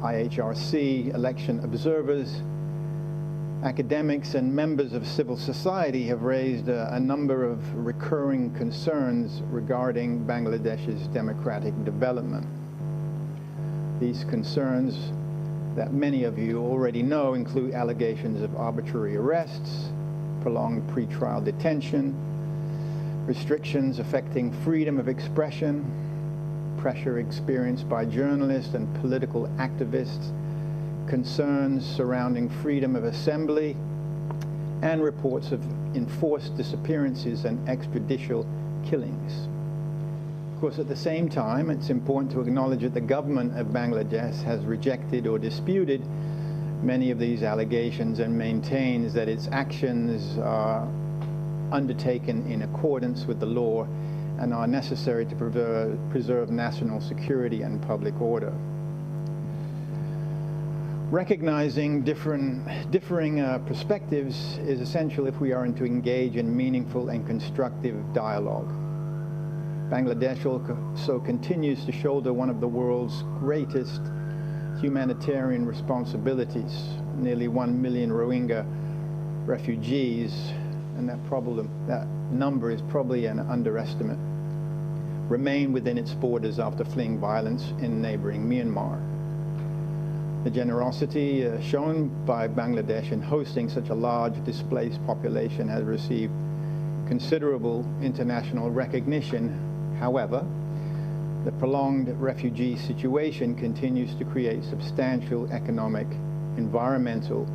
IHRC, election observers, academics, and members of civil society have raised a number of recurring concerns regarding Bangladesh's democratic development. These concerns that many of you already know include allegations of arbitrary arrests, prolonged pretrial detention, restrictions affecting freedom of expression, pressure experienced by journalists and political activists, concerns surrounding freedom of assembly, and reports of enforced disappearances and extrajudicial killings. Of course, at the same time, it's important to acknowledge that the government of Bangladesh has rejected or disputed many of these allegations and maintains that its actions are undertaken in accordance with the law and are necessary to preserve national security and public order. Recognizing differing perspectives is essential if we are to engage in meaningful and constructive dialogue. Bangladesh also continues to shoulder one of the world's greatest humanitarian responsibilities. Nearly 1 million Rohingya refugees, and that number is probably an underestimate, remain within its borders after fleeing violence in neighboring Myanmar. The generosity shown by Bangladesh in hosting such a large displaced population has received considerable international recognition. However, the prolonged refugee situation continues to create substantial economic, environmental,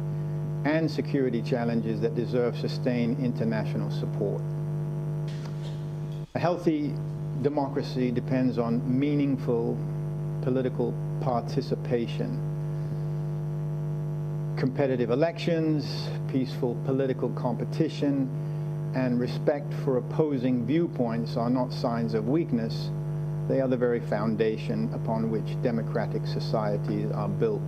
and security challenges that deserve sustained international support. A healthy democracy depends on meaningful political participation. Competitive elections, peaceful political competition, and respect for opposing viewpoints are not signs of weakness. They are the very foundation upon which democratic societies are built.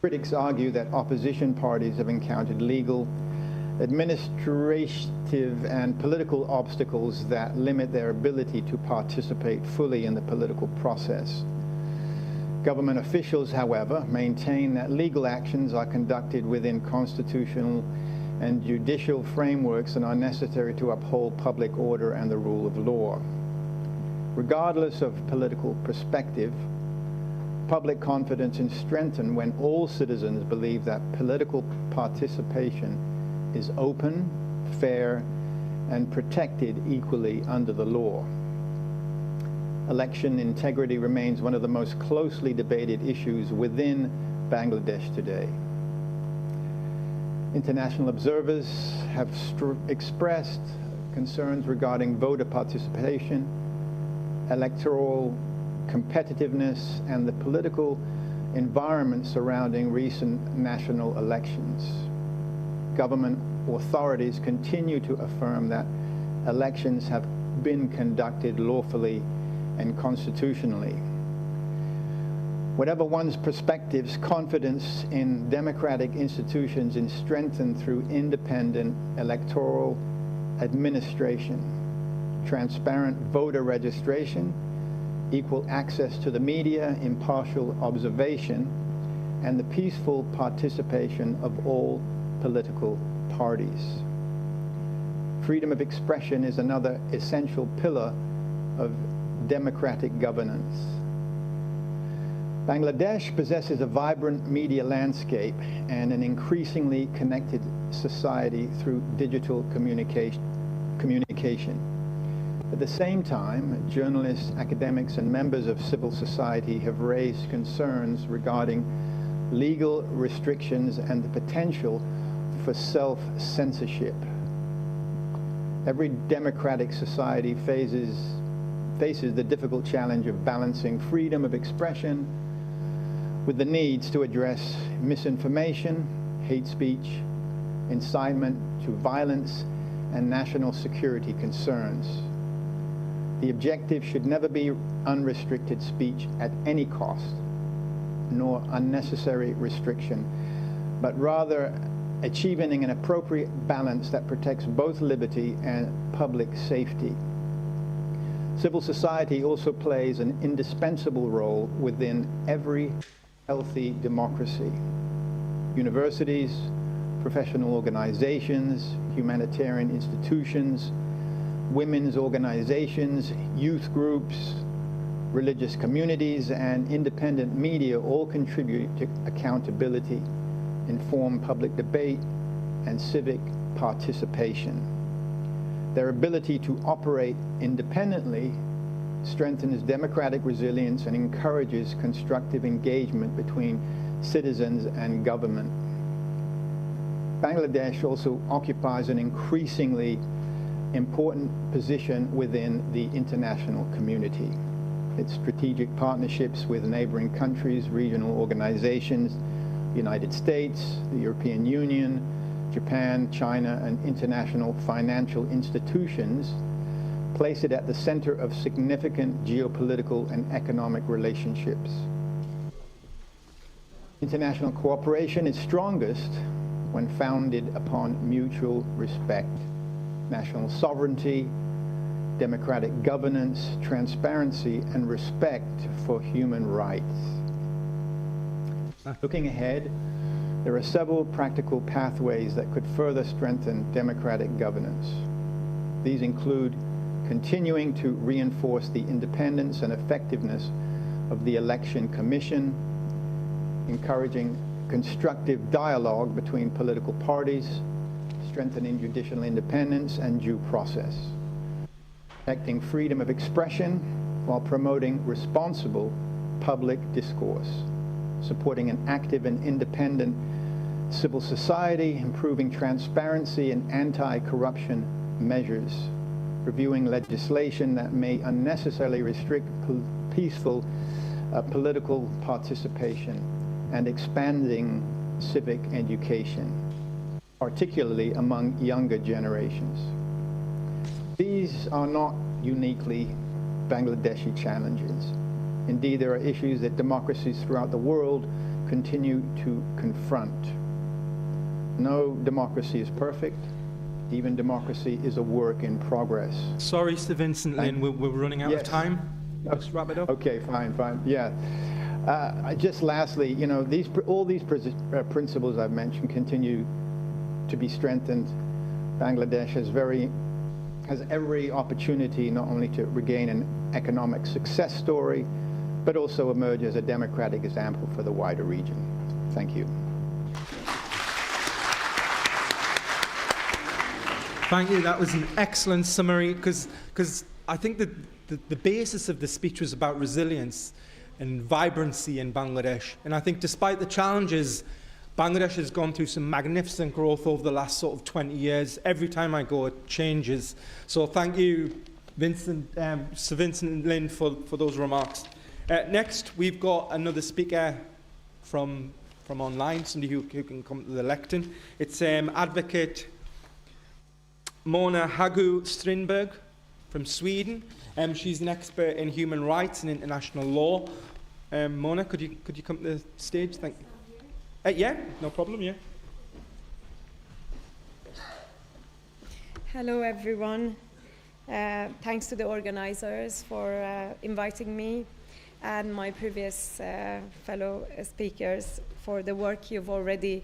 Critics argue that opposition parties have encountered legal, administrative, and political obstacles that limit their ability to participate fully in the political process. Government officials, however, maintain that legal actions are conducted within constitutional and judicial frameworks and are necessary to uphold public order and the rule of law. Regardless of political perspective, public confidence is strengthened when all citizens believe that political participation is open, fair, and protected equally under the law. Election integrity remains one of the most closely debated issues within Bangladesh today. International observers have expressed concerns regarding voter participation, electoral competitiveness, and the political environment surrounding recent national elections. Government authorities continue to affirm that elections have been conducted lawfully and constitutionally. Whatever one's perspectives, confidence in democratic institutions is strengthened through independent electoral administration, transparent voter registration, equal access to the media, impartial observation, and the peaceful participation of all political parties. Freedom of expression is another essential pillar of democratic governance. Bangladesh possesses a vibrant media landscape and an increasingly connected society through digital communication. At the same time, journalists, academics, and members of civil society have raised concerns regarding legal restrictions and the potential for self-censorship. Every democratic society faces the difficult challenge of balancing freedom of expression with the needs to address misinformation, hate speech, incitement to violence, and national security concerns. The objective should never be unrestricted speech at any cost, nor unnecessary restriction, but rather achieving an appropriate balance that protects both liberty and public safety. Civil society also plays an indispensable role within every healthy democracy. Universities, professional organizations, humanitarian institutions, women's organizations, youth groups, religious communities, and independent media all contribute to accountability, informed public debate, and civic participation. Their ability to operate independently strengthens democratic resilience and encourages constructive engagement between citizens and government. Bangladesh also occupies an increasingly important position within the international community. Its strategic partnerships with neighboring countries, regional organizations, the United States, the European Union, Japan, China, and international financial institutions place it at the center of significant geopolitical and economic relationships. International cooperation is strongest when founded upon mutual respect, national sovereignty, democratic governance, transparency, and respect for human rights. Looking ahead, there are several practical pathways that could further strengthen democratic governance. These include continuing to reinforce the independence and effectiveness of the Election Commission, encouraging constructive dialogue between political parties, strengthening judicial independence and due process, protecting freedom of expression while promoting responsible public discourse, supporting an active and independent civil society, improving transparency and anti-corruption measures, reviewing legislation that may unnecessarily restrict peaceful political participation, and expanding civic education, particularly among younger generations. These are not uniquely Bangladeshi challenges. Indeed, there are issues that democracies throughout the world continue to confront. No democracy is perfect. Even democracy is a work in progress. Sorry, Sir Vincent Lin, we're running out of time. Let's wrap it up. Okay, fine. Yeah. Just lastly, you know, all these principles I've mentioned continue to be strengthened. Bangladesh has every opportunity not only to regain an economic success story, but also emerge as a democratic example for the wider region. Thank you. Thank you. That was an excellent summary, because I think that the basis of the speech was about resilience and vibrancy in Bangladesh. And I think despite the challenges, Bangladesh has gone through some magnificent growth over the last sort of 20 years. Every time I go, it changes. So thank you, Sir Vincent Lin, for those remarks. Next, we've got another speaker from online, somebody who can come to the lectern. It's Advocate Mona Hagu Strindberg from Sweden. She's an expert in human rights and international law. Mona, could you come to the stage? Thank you. Yeah, no problem, yeah. Hello, everyone. Thanks to the organizers for inviting me and my previous fellow speakers for the work you've already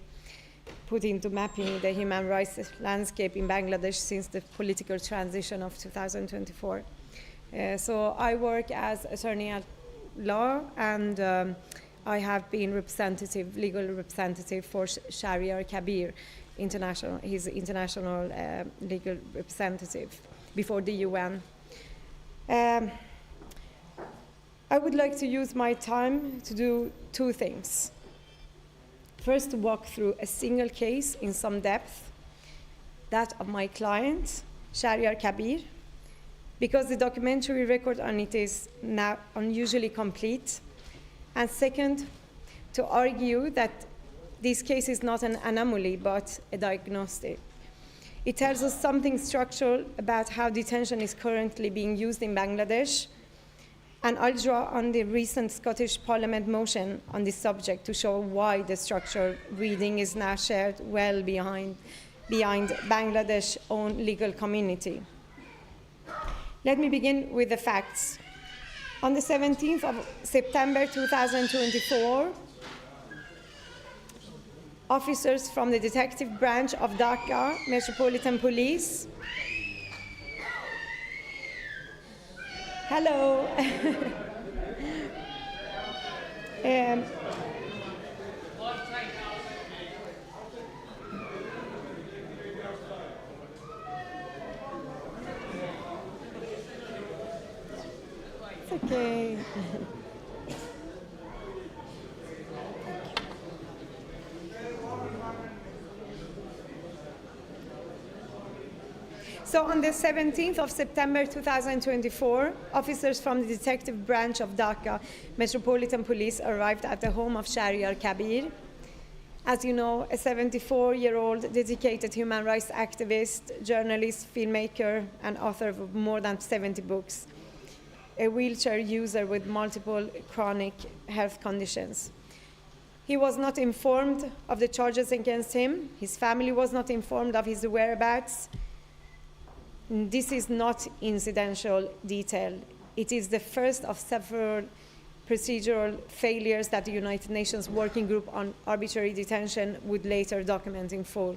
put into mapping the human rights landscape in Bangladesh since the political transition of 2024. So I work as attorney at law, and I have been legal representative for Shahryar Kabir, his international legal representative before the UN. I would like to use my time to do two things. First, to walk through a single case in some depth, that of my client, Shahryar Kabir, because the documentary record on it is now unusually complete. And second, to argue that this case is not an anomaly, but a diagnostic. It tells us something structural about how detention is currently being used in Bangladesh. And I'll draw on the recent Scottish Parliament motion on this subject to show why the structural reading is now shared well behind Bangladesh's own legal community. Let me begin with the facts. On the 17th of September 2024, officers from the detective branch of Dhaka Metropolitan Police. Hello. Okay. So on the 17th of September 2024, officers from the detective branch of Dhaka Metropolitan Police arrived at the home of Shahryar Kabir. As you know, a 74-year-old dedicated human rights activist, journalist, filmmaker, and author of more than 70 books, a wheelchair user with multiple chronic health conditions. He was not informed of the charges against him. His family was not informed of his whereabouts. This is not incidental detail. It is the first of several procedural failures that the United Nations Working Group on Arbitrary Detention would later document in full.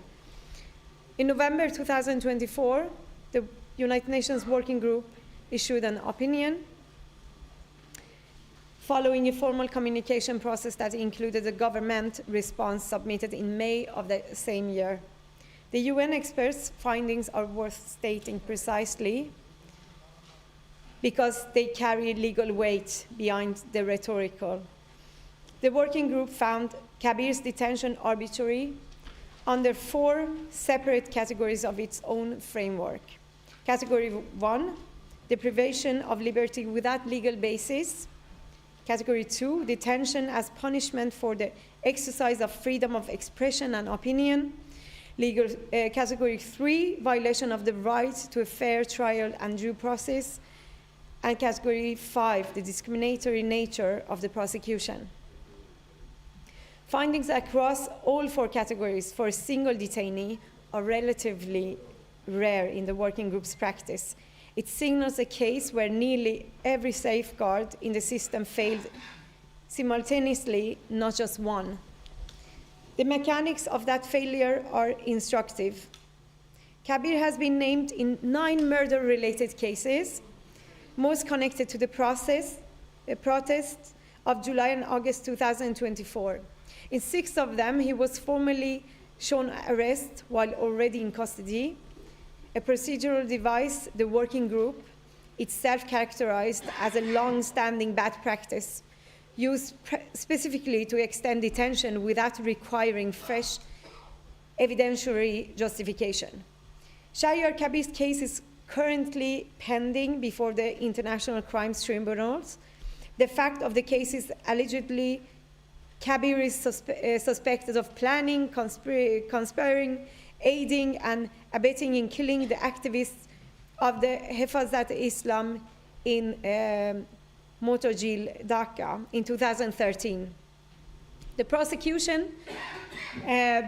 In November 2024, the United Nations Working Group issued an opinion following a formal communication process that included a government response submitted in May of the same year. The UN experts' findings are worth stating precisely because they carry legal weight behind the rhetorical. The working group found Kabir's detention arbitrary under 4 separate categories of its own framework. Category 1, deprivation of liberty without legal basis. Category 2, detention as punishment for the exercise of freedom of expression and opinion. Category 3, violation of the right to a fair trial and due process. And category 5, the discriminatory nature of the prosecution. Findings across all 4 categories for a single detainee are relatively rare in the working group's practice. It signals a case where nearly every safeguard in the system failed simultaneously, not just one. The mechanics of that failure are instructive. Kabir has been named in 9 murder-related cases, most connected to the protests of July and August 2024. In 6 of them, he was formally shown arrest while already in custody, a procedural device the working group itself characterized as a long-standing bad practice, used specifically to extend detention without requiring fresh evidentiary justification. Shahryar Kabir's case is currently pending before the International Crimes Tribunals. The fact of the case is allegedly Kabir is suspected of planning, conspiring, aiding, and abetting in killing the activists of the Hifazat Islam in Motojil, Dhaka, in 2013. The prosecution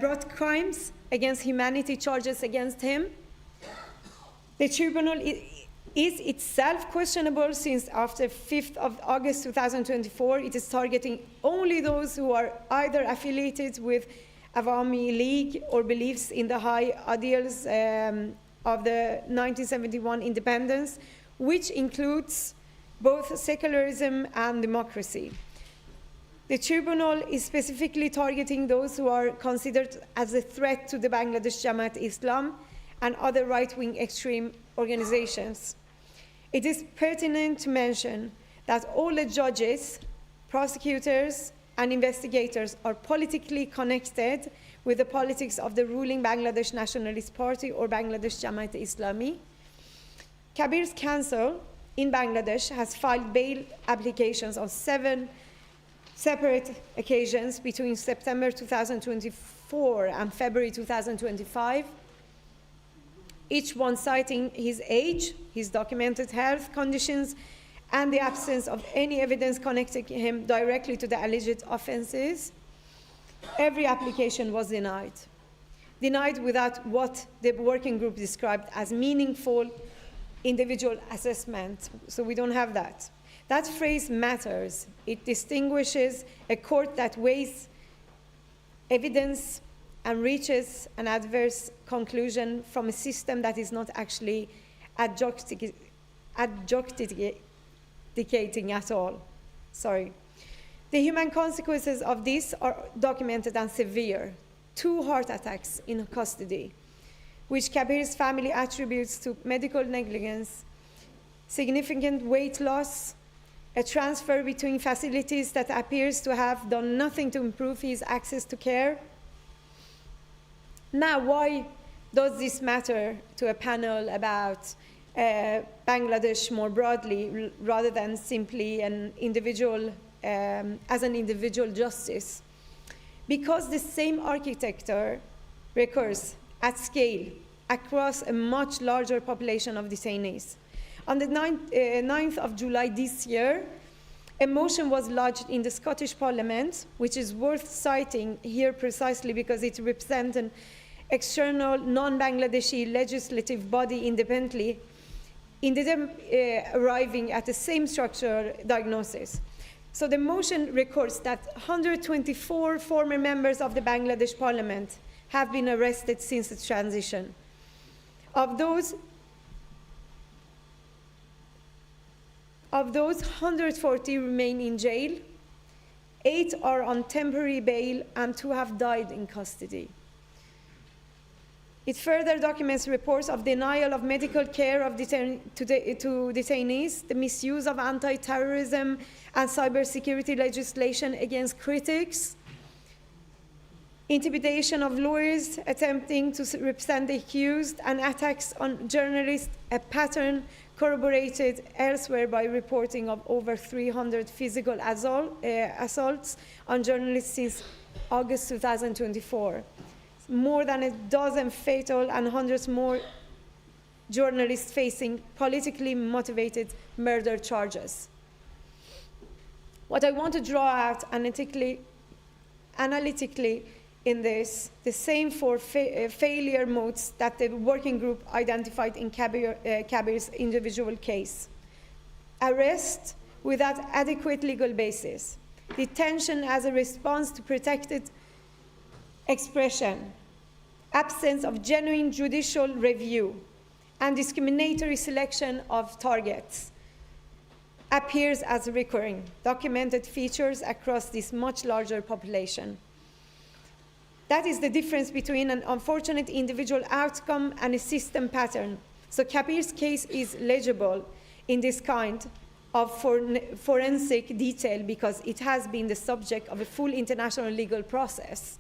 brought crimes against humanity charges against him. The tribunal is itself questionable since after 5th of August 2024, it is targeting only those who are either affiliated with Awami League or believes in the high ideals of the 1971 independence, which includes both secularism and democracy. The tribunal is specifically targeting those who are considered as a threat to the Bangladesh Jamaat Islam and other right-wing extreme organizations. It is pertinent to mention that all the judges, prosecutors, and investigators are politically connected with the politics of the ruling Bangladesh Nationalist Party or Bangladesh Jamaat Islami. Kabir's counsel in Bangladesh has filed bail applications on 7 separate occasions between September 2024 and February 2025, each one citing his age, his documented health conditions, and the absence of any evidence connecting him directly to the alleged offenses. Every application was denied without what the working group described as meaningful individual assessment. So we don't have that. That phrase matters. It distinguishes a court that weighs evidence and reaches an adverse conclusion from a system that is not actually adjudicating at all. Sorry. The human consequences of this are documented and severe. 2 heart attacks in custody, which Kabir's family attributes to medical negligence, significant weight loss, a transfer between facilities that appears to have done nothing to improve his access to care. Now, why does this matter to a panel about Bangladesh more broadly, rather than simply an individual, as an individual justice? Because the same architecture recurs at scale across a much larger population of detainees. On the 9th of July this year, a motion was lodged in the Scottish Parliament, which is worth citing here precisely because it represents an external non-Bangladeshi legislative body independently, arriving at the same structural diagnosis. So the motion records that 124 former members of the Bangladesh Parliament have been arrested since the transition. Of those, 140 remain in jail, 8 are on temporary bail, and 2 have died in custody. It further documents reports of denial of medical care of to detainees, the misuse of anti-terrorism and cybersecurity legislation against critics, intimidation of lawyers attempting to represent the accused, and attacks on journalists, a pattern corroborated elsewhere by reporting of over 300 physical assaults on journalists since August 2024. More than a dozen fatal and hundreds more journalists facing politically motivated murder charges. What I want to draw out analytically in this, the same 4 failure modes that the working group identified in Kabir's individual case. Arrest without adequate legal basis, detention as a response to protected expression, absence of genuine judicial review, and discriminatory selection of targets appears as recurring, documented features across this much larger population. That is the difference between an unfortunate individual outcome and a system pattern. So Kabir's case is legible in this kind of forensic detail because it has been the subject of a full international legal process.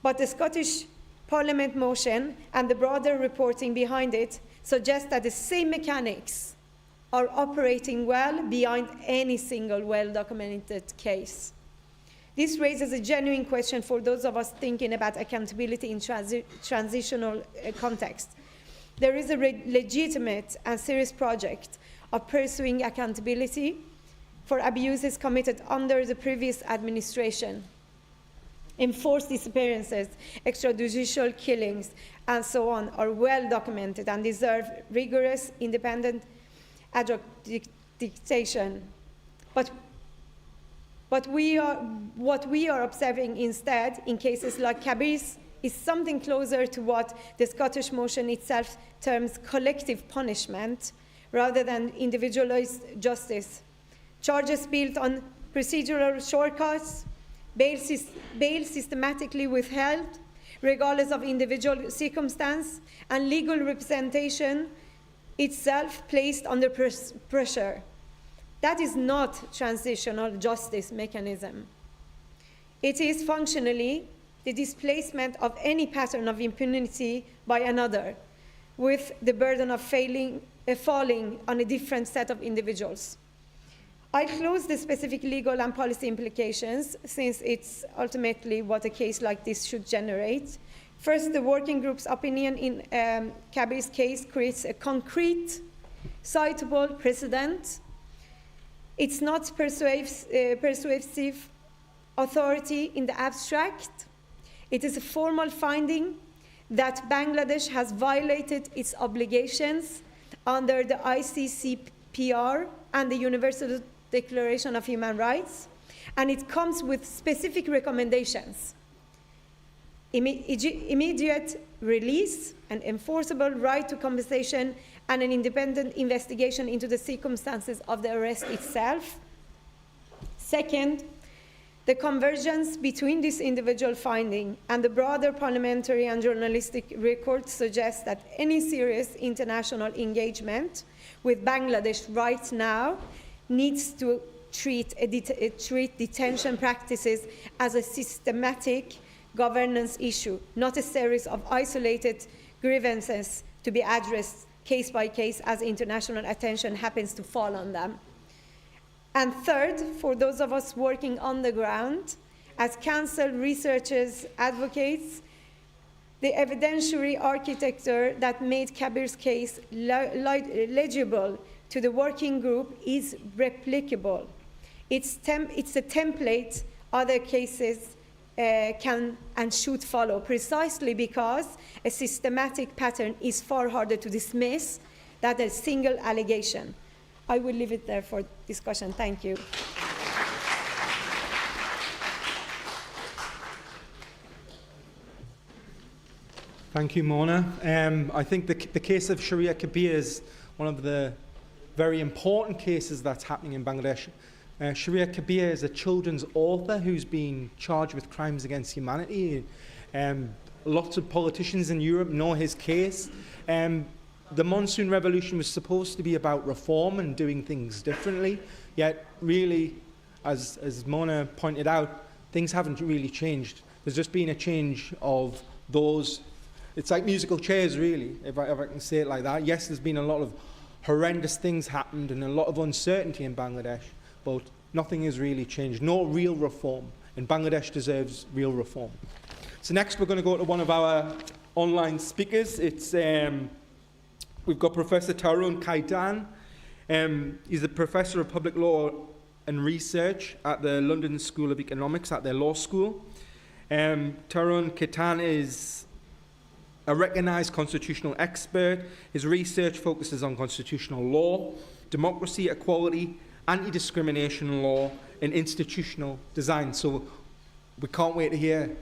But the Scottish Parliament motion and the broader reporting behind it suggest that the same mechanics are operating well beyond any single well-documented case. This raises a genuine question for those of us thinking about accountability in transitional context. There is a legitimate and serious project of pursuing accountability for abuses committed under the previous administration. Enforced disappearances, extrajudicial killings, and so on are well documented and deserve rigorous, independent adjudication. But what we are observing instead in cases like Kabir's is something closer to what the Scottish motion itself terms collective punishment rather than individualized justice. Charges built on procedural shortcuts, bail systematically withheld, regardless of individual circumstance, and legal representation itself placed under pressure. That is not transitional justice mechanism. It is functionally the displacement of any pattern of impunity by another, with the burden of falling on a different set of individuals. I'll close the specific legal and policy implications, since it's ultimately what a case like this should generate. First, the working group's opinion in Kabir's case creates a concrete, citable precedent. It's not persuasive authority in the abstract. It is a formal finding that Bangladesh has violated its obligations under the ICCPR and the Universal Declaration of Human Rights, and it comes with specific recommendations. Immediate release, an enforceable right to compensation, and an independent investigation into the circumstances of the arrest itself. Second, the convergence between this individual finding and the broader parliamentary and journalistic record suggests that any serious international engagement with Bangladesh right now needs to treat detention practices as a systematic governance issue, not a series of isolated grievances to be addressed case by case as international attention happens to fall on them. And third, for those of us working on the ground, as counsel, researchers, advocates, the evidentiary architecture that made Kabir's case legible to the working group is replicable. It's a template other cases can and should follow, precisely because a systematic pattern is far harder to dismiss than a single allegation. I will leave it there for discussion. Thank you. Thank you, Mona. I think the case of Sharia Kabir is one of the very important cases that's happening in Bangladesh. Sharia Kabir is a children's author who's been charged with crimes against humanity. Lots of politicians in Europe know his case. The Monsoon Revolution was supposed to be about reform and doing things differently, yet really, as Mona pointed out, things haven't really changed. There's just been a change of those. It's like musical chairs, really, if I can say it like that. Yes, there's been a lot of horrendous things happened and a lot of uncertainty in Bangladesh, but nothing has really changed. No real reform, and Bangladesh deserves real reform. So next we're going to go to one of our online speakers. We've got Professor Tarun Khaitan. He's a professor of public law and research at the London School of Economics at their law school. Tarun Khaitan is a recognised constitutional expert. His research focuses on constitutional law, democracy, equality, anti-discrimination law, and institutional design. So we can't wait to hear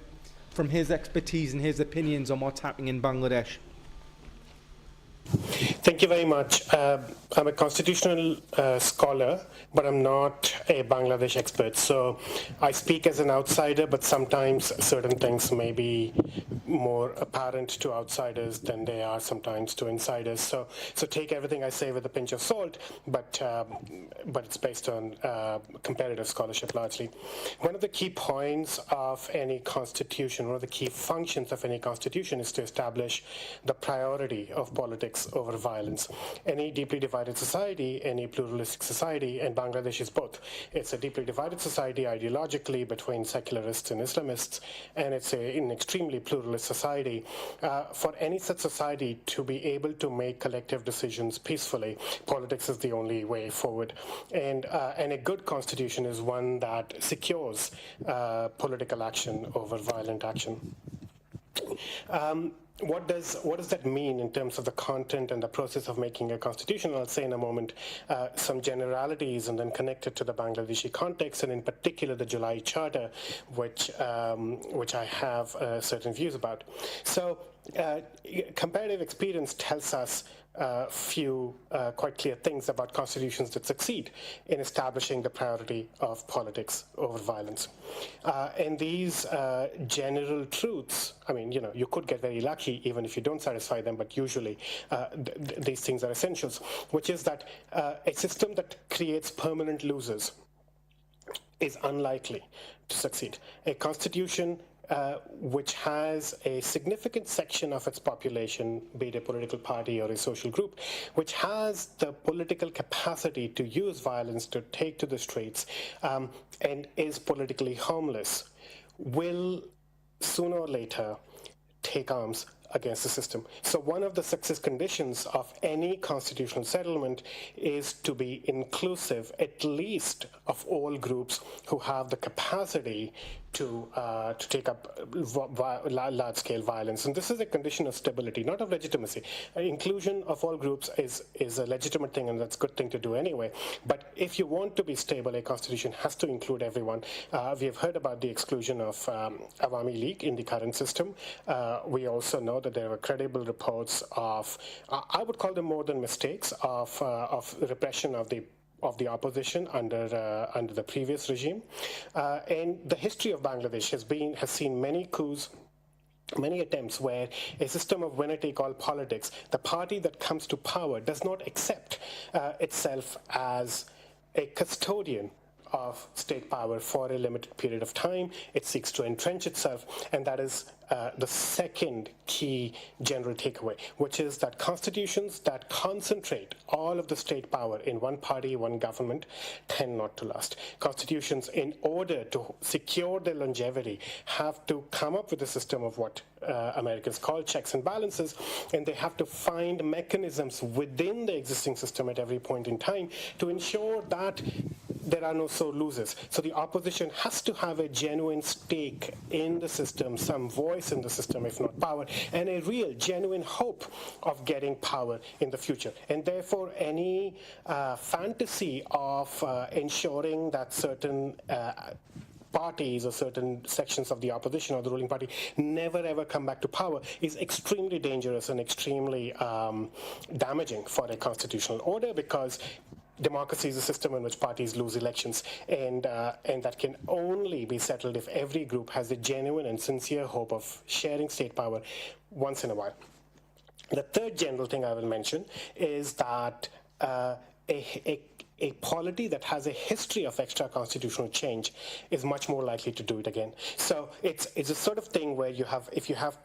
from his expertise and his opinions on what's happening in Bangladesh. Thank you very much. I'm a constitutional scholar, but I'm not a Bangladesh expert. So I speak as an outsider, but sometimes certain things may be more apparent to outsiders than they are sometimes to insiders. So take everything I say with a pinch of salt, but it's based on comparative scholarship largely. One of the key points of any constitution, one of the key functions of any constitution is to establish the priority of politics over violence. Any deeply divided society, any pluralistic society, and Bangladesh is both. It's a deeply divided society ideologically between secularists and Islamists, and it's an extremely pluralist society. For any such society to be able to make collective decisions peacefully, politics is the only way forward. And a good constitution is one that secures political action over violent action. What does that mean in terms of the content and the process of making a constitution? I'll say in a moment some generalities and then connect it to the Bangladeshi context, and in particular the July Charter, which I have certain views about. So comparative experience tells us a few quite clear things about constitutions that succeed in establishing the priority of politics over violence. And these general truths, I mean, you could get very lucky even if you don't satisfy them, but usually these things are essentials, which is that a system that creates permanent losers is unlikely to succeed. A constitution which has a significant section of its population, be it a political party or a social group, which has the political capacity to use violence, to take to the streets, and is politically harmless, will sooner or later take arms against the system. So one of the success conditions of any constitutional settlement is to be inclusive, at least of all groups who have the capacity to take up large-scale violence. And this is a condition of stability, not of legitimacy. Inclusion of all groups is a legitimate thing, and that's a good thing to do anyway. But if you want to be stable, a constitution has to include everyone. We have heard about the exclusion of Awami League in the current system. We also know that there were credible reports of, I would call them more than mistakes, of repression of the opposition under the previous regime. And the history of Bangladesh has seen many coups, many attempts where a system of winner-take-all politics, the party that comes to power does not accept itself as a custodian of state power for a limited period of time. It seeks to entrench itself, and that is the second key general takeaway, which is that constitutions that concentrate all of the state power in one party, one government, tend not to last. Constitutions, in order to secure their longevity, have to come up with a system of what Americans call checks and balances, and they have to find mechanisms within the existing system at every point in time to ensure that there are no sore losers. So the opposition has to have a genuine stake in the system, some voice in the system, if not power, and a real, genuine hope of getting power in the future. And therefore, any fantasy of ensuring that certain parties or certain sections of the opposition or the ruling party never ever come back to power is extremely dangerous and extremely damaging for a constitutional order, because democracy is a system in which parties lose elections, and that can only be settled if every group has a genuine and sincere hope of sharing state power once in a while. The third general thing I will mention is that a polity that has a history of extra-constitutional change is much more likely to do it again. So it's a sort of thing where if you have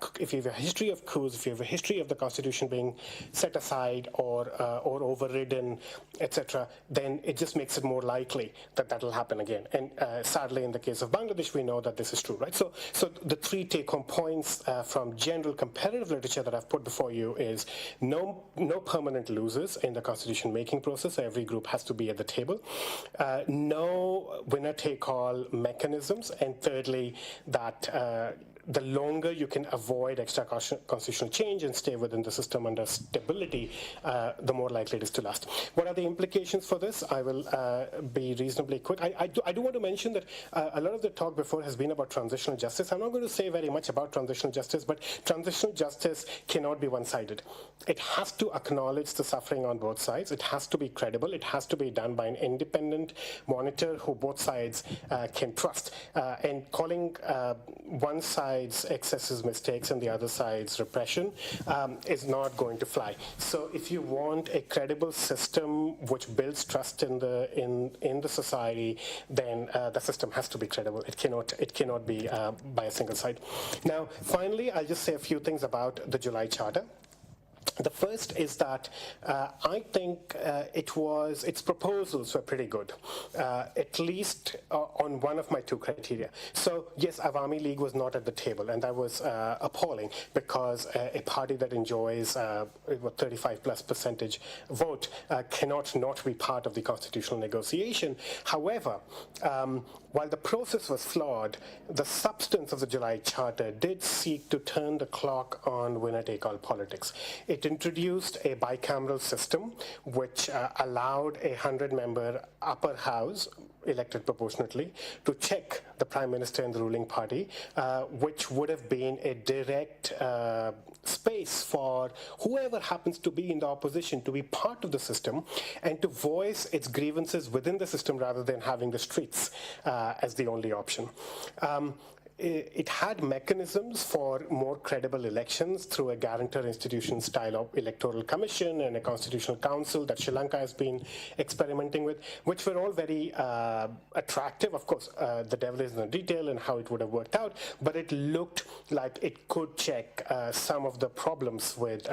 a history of coups, if you have a history of the constitution being set aside or overridden, etc., then it just makes it more likely that that will happen again. And sadly, in the case of Bangladesh, we know that this is true, right? So the three take-home points from general comparative literature that I've put before you is no permanent losers in the constitution-making process. Every group has to be at the table. No winner-take-all mechanisms. And thirdly, that the longer you can avoid extra constitutional change and stay within the system under stability, the more likely it is to last. What are the implications for this? I will be reasonably quick. I do want to mention that a lot of the talk before has been about transitional justice. I'm not going to say very much about transitional justice, but transitional justice cannot be one-sided. It has to acknowledge the suffering on both sides. It has to be credible. It has to be done by an independent monitor who both sides can trust. And calling one side's excesses, mistakes, and the other side's repression is not going to fly. So if you want a credible system which builds trust in the society, then the system has to be credible. It cannot be by a single side. Now, finally, I'll just say a few things about the July Charter. The first is that I think its proposals were pretty good, at least on one of my two criteria. So yes, Awami League was not at the table, and that was appalling, because a party that enjoys 35+% vote cannot not be part of the constitutional negotiation. However, while the process was flawed, the substance of the July Charter did seek to turn the clock on winner-take-all politics. It introduced a bicameral system which allowed a 100-member upper house, elected proportionately, to check the prime minister and the ruling party, which would have been a direct space for whoever happens to be in the opposition to be part of the system and to voice its grievances within the system rather than having the streets as the only option. It had mechanisms for more credible elections through a guarantor institution style of electoral commission and a constitutional council that Sri Lanka has been experimenting with, which were all very attractive. Of course, the devil is in the detail and how it would have worked out, but it looked like it could check some of the problems with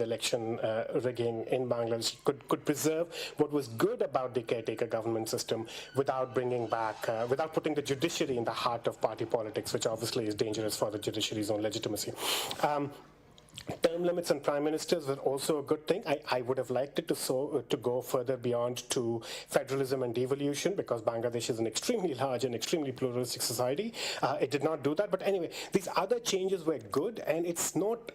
election rigging in Bangladesh, could preserve what was good about the caretaker government system without bringing back, without putting the judiciary in the heart of party politics, which obviously is dangerous for the judiciary's own legitimacy. Term limits on prime ministers were also a good thing. I would have liked it to go further beyond to federalism and devolution, because Bangladesh is an extremely large and extremely pluralistic society. It did not do that. But anyway, these other changes were good, and it's not,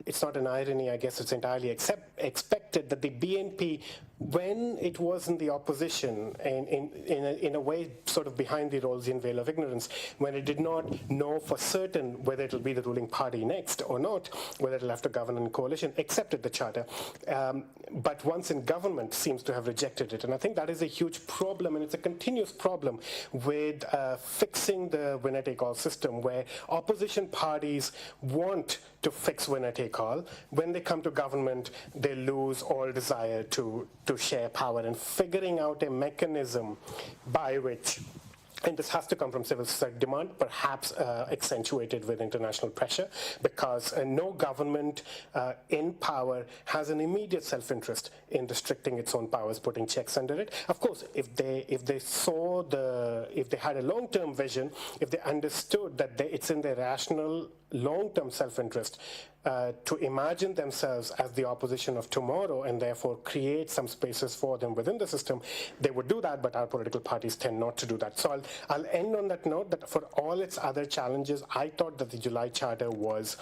it's not an irony, I guess it's entirely expected that the BNP, when it was in the opposition, and in a way sort of behind the Rawlsian veil of ignorance, when it did not know for certain whether it will be the ruling party next or not, whether it will have to govern in coalition, accepted the charter. But once in government, seems to have rejected it. And I think that is a huge problem, and it's a continuous problem with fixing the winner-take-all system, where opposition parties want to fix winner-take-all. all. When they come to government, they lose all desire to share power, and figuring out a mechanism by which, and this has to come from civil society demand, perhaps accentuated with international pressure, because no government in power has an immediate self-interest in restricting its own powers, putting checks under it. Of course, if they had a long-term vision, if they understood that it's in their rational long-term self-interest to imagine themselves as the opposition of tomorrow and therefore create some spaces for them within the system, they would do that, but our political parties tend not to do that. So I'll end on that note that for all its other challenges, I thought that the July Charter was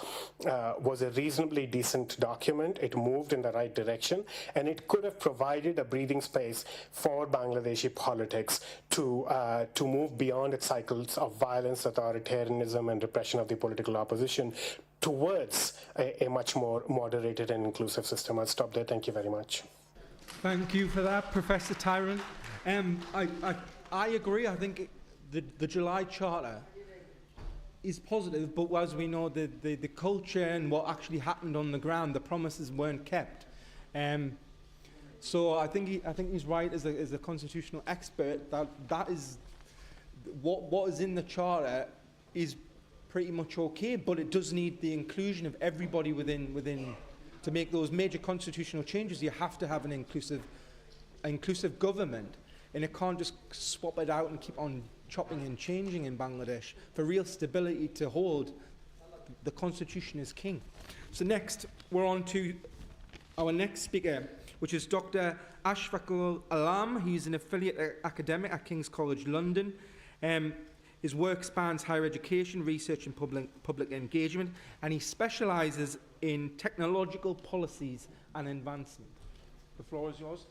a reasonably decent document. It moved in the right direction, and it could have provided a breathing space for Bangladeshi politics to move beyond its cycles of violence, authoritarianism, and repression of the political opposition towards a much more moderated and inclusive system. I'll stop there. Thank you very much. Thank you for that, Professor Tarun. I agree. I think the July Charter is positive, but as we know, the culture and what actually happened on the ground, the promises weren't kept. So I think he's right as a constitutional expert that is what is in the Charter is pretty much okay, but it does need the inclusion of everybody within to make those major constitutional changes. You have to have an inclusive government, and it can't just swap it out and keep on chopping and changing in Bangladesh. For real stability to hold, the constitution is king. So next, we're on to our next speaker, which is Dr. Ashfaqul Alam. He's an affiliate academic at King's College London. His work spans higher education, research and public engagement, and he specialises in technological policies and advancement. The floor is yours.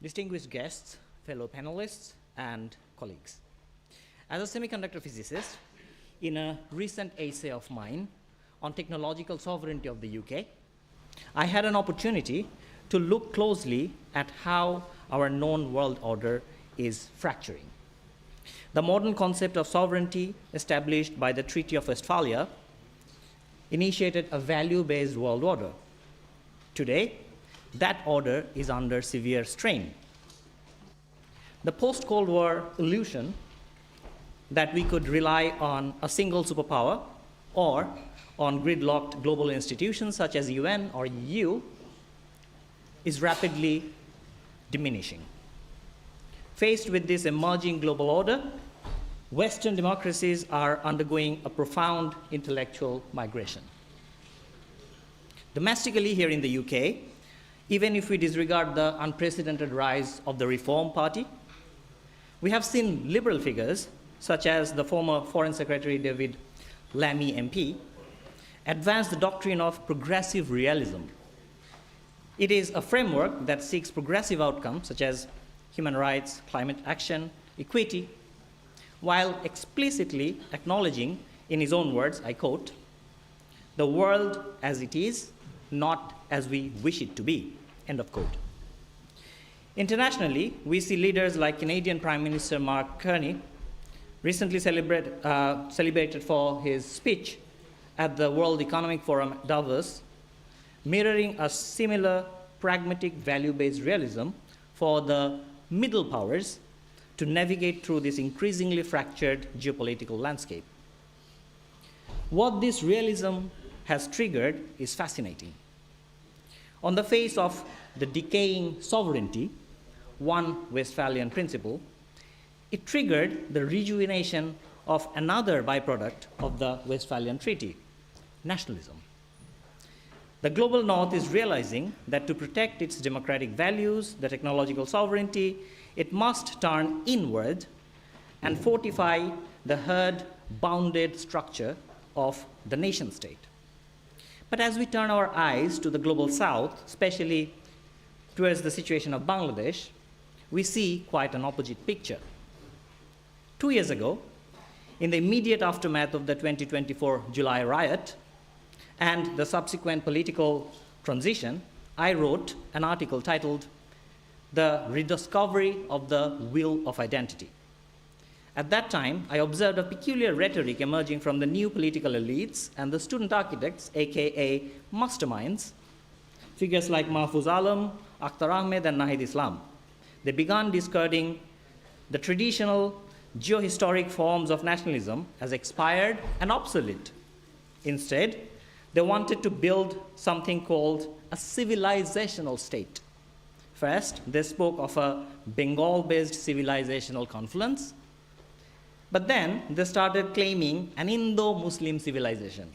Distinguished guests, fellow panelists, and colleagues. As a semiconductor physicist, in a recent essay of mine on technological sovereignty of the UK, I had an opportunity to look closely at how our known world order is fracturing. The modern concept of sovereignty established by the Treaty of Westphalia initiated a value-based world order. Today, that order is under severe strain. The post-Cold War illusion that we could rely on a single superpower or on gridlocked global institutions such as UN or EU is rapidly diminishing. Faced with this emerging global order, Western democracies are undergoing a profound intellectual migration. Domestically here in the UK, even if we disregard the unprecedented rise of the Reform Party, we have seen liberal figures such as the former Foreign Secretary David Lammy MP advance the doctrine of progressive realism. It is a framework that seeks progressive outcomes such as human rights, climate action, equity, while explicitly acknowledging, in his own words, I quote, "the world as it is, not as we wish it to be," end of quote. Internationally, we see leaders like Canadian Prime Minister Mark Carney, recently celebrated for his speech at the World Economic Forum Davos, mirroring a similar pragmatic value-based realism for the middle powers to navigate through this increasingly fractured geopolitical landscape. What this realism has triggered is fascinating. On the face of the decaying sovereignty, one Westphalian principle, it triggered the rejuvenation of another byproduct of the Westphalian Treaty, nationalism. The global North is realizing that to protect its democratic values, the technological sovereignty, it must turn inward and fortify the herd-bounded structure of the nation-state. But as we turn our eyes to the global South, especially towards the situation of Bangladesh, we see quite an opposite picture. 2 years ago, in the immediate aftermath of the 2024 July riot and the subsequent political transition, I wrote an article titled, the rediscovery of the will of identity. At that time, I observed a peculiar rhetoric emerging from the new political elites and the student architects, aka masterminds, figures like Mahfouz Alam, Akhtar Ahmed, and Nahid Islam. They began discarding the traditional geohistoric forms of nationalism as expired and obsolete. Instead, they wanted to build something called a civilizational state. First, they spoke of a Bengal-based civilizational confluence, but then they started claiming an Indo-Muslim civilization.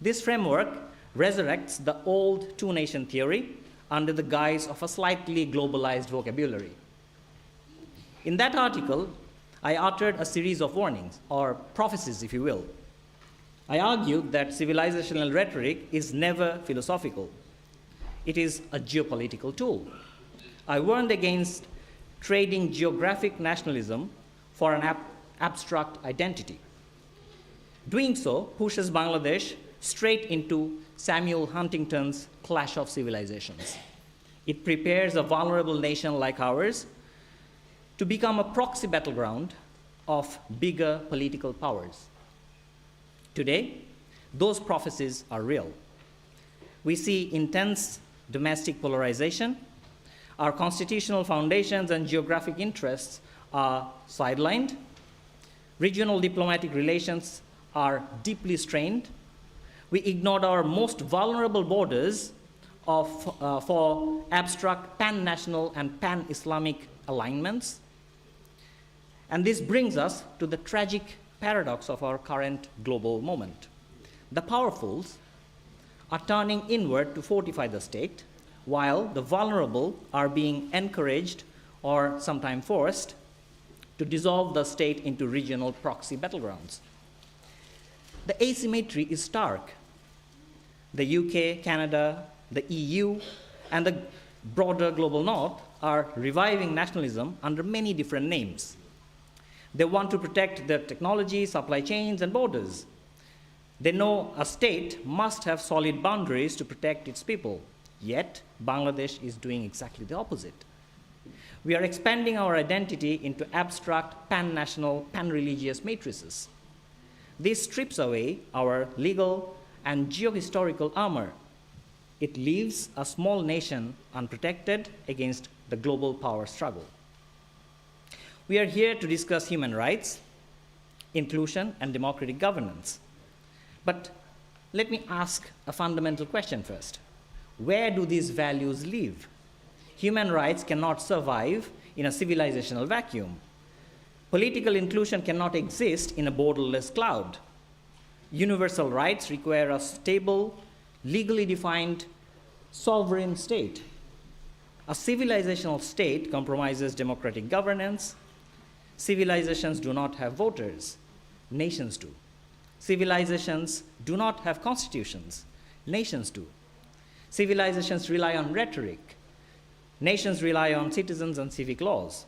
This framework resurrects the old two-nation theory under the guise of a slightly globalized vocabulary. In that article, I uttered a series of warnings, or prophecies, if you will. I argued that civilizational rhetoric is never philosophical. It is a geopolitical tool. I warned against trading geographic nationalism for an abstract identity. Doing so pushes Bangladesh straight into Samuel Huntington's Clash of Civilizations. It prepares a vulnerable nation like ours to become a proxy battleground of bigger political powers. Today, those prophecies are real. We see intense domestic polarization. Our constitutional foundations and geographic interests are sidelined. Regional diplomatic relations are deeply strained. We ignored our most vulnerable borders for abstract pan-national and pan-Islamic alignments. And this brings us to the tragic paradox of our current global moment. The powerfuls are turning inward to fortify the state, while the vulnerable are being encouraged or sometimes forced to dissolve the state into regional proxy battlegrounds. The asymmetry is stark. The UK, Canada, the EU, and the broader global north are reviving nationalism under many different names. They want to protect their technology, supply chains, and borders. They know a state must have solid boundaries to protect its people. Yet, Bangladesh is doing exactly the opposite. We are expanding our identity into abstract, pan-national, pan-religious matrices. This strips away our legal and geohistorical armor. It leaves a small nation unprotected against the global power struggle. We are here to discuss human rights, inclusion, and democratic governance. But let me ask a fundamental question first. Where do these values live? Human rights cannot survive in a civilizational vacuum. Political inclusion cannot exist in a borderless cloud. Universal rights require a stable, legally defined, sovereign state. A civilizational state compromises democratic governance. Civilizations do not have voters. Nations do. Civilizations do not have constitutions. Nations do. Civilizations rely on rhetoric. Nations rely on citizens and civic laws.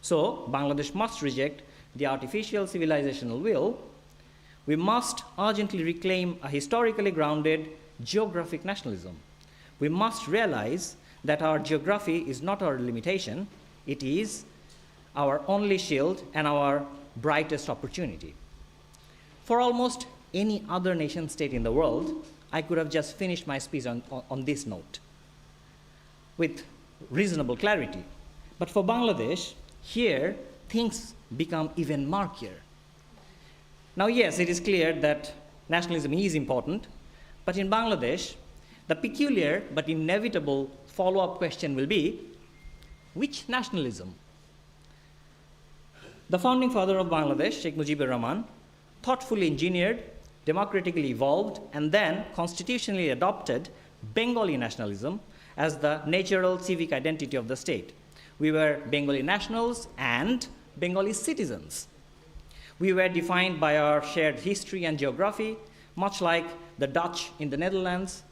So, Bangladesh must reject the artificial civilizational will. We must urgently reclaim a historically grounded geographic nationalism. We must realize that our geography is not our limitation. It is our only shield and our brightest opportunity. For almost any other nation state in the world, I could have just finished my speech on this note with reasonable clarity. But for Bangladesh, here things become even murkier. Now, yes, it is clear that nationalism is important, but in Bangladesh, the peculiar but inevitable follow-up question will be, which nationalism? The founding father of Bangladesh, Sheikh Mujibur Rahman, thoughtfully engineered, democratically evolved, and then constitutionally adopted Bengali nationalism as the natural civic identity of the state. We were Bengali nationals and Bengali citizens. We were defined by our shared history and geography, much like the Dutch in the Netherlands,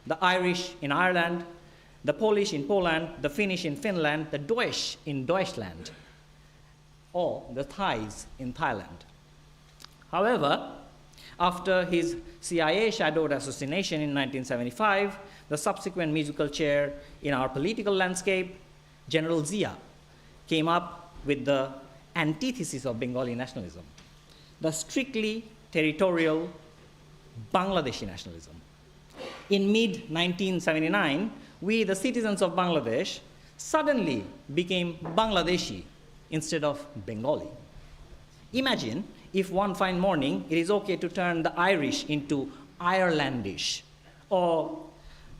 the Irish in Ireland, the Polish in Poland, the Finnish in Finland, the Deutsch in Deutschland, or the Thais in Thailand. However, after his CIA-shadowed assassination in 1975, the subsequent musical chair in our political landscape, General Zia came up with the antithesis of Bengali nationalism, the strictly territorial Bangladeshi nationalism. In mid-1979, we, the citizens of Bangladesh, suddenly became Bangladeshi instead of Bengali. Imagine if one fine morning it is okay to turn the Irish into Irelandish, or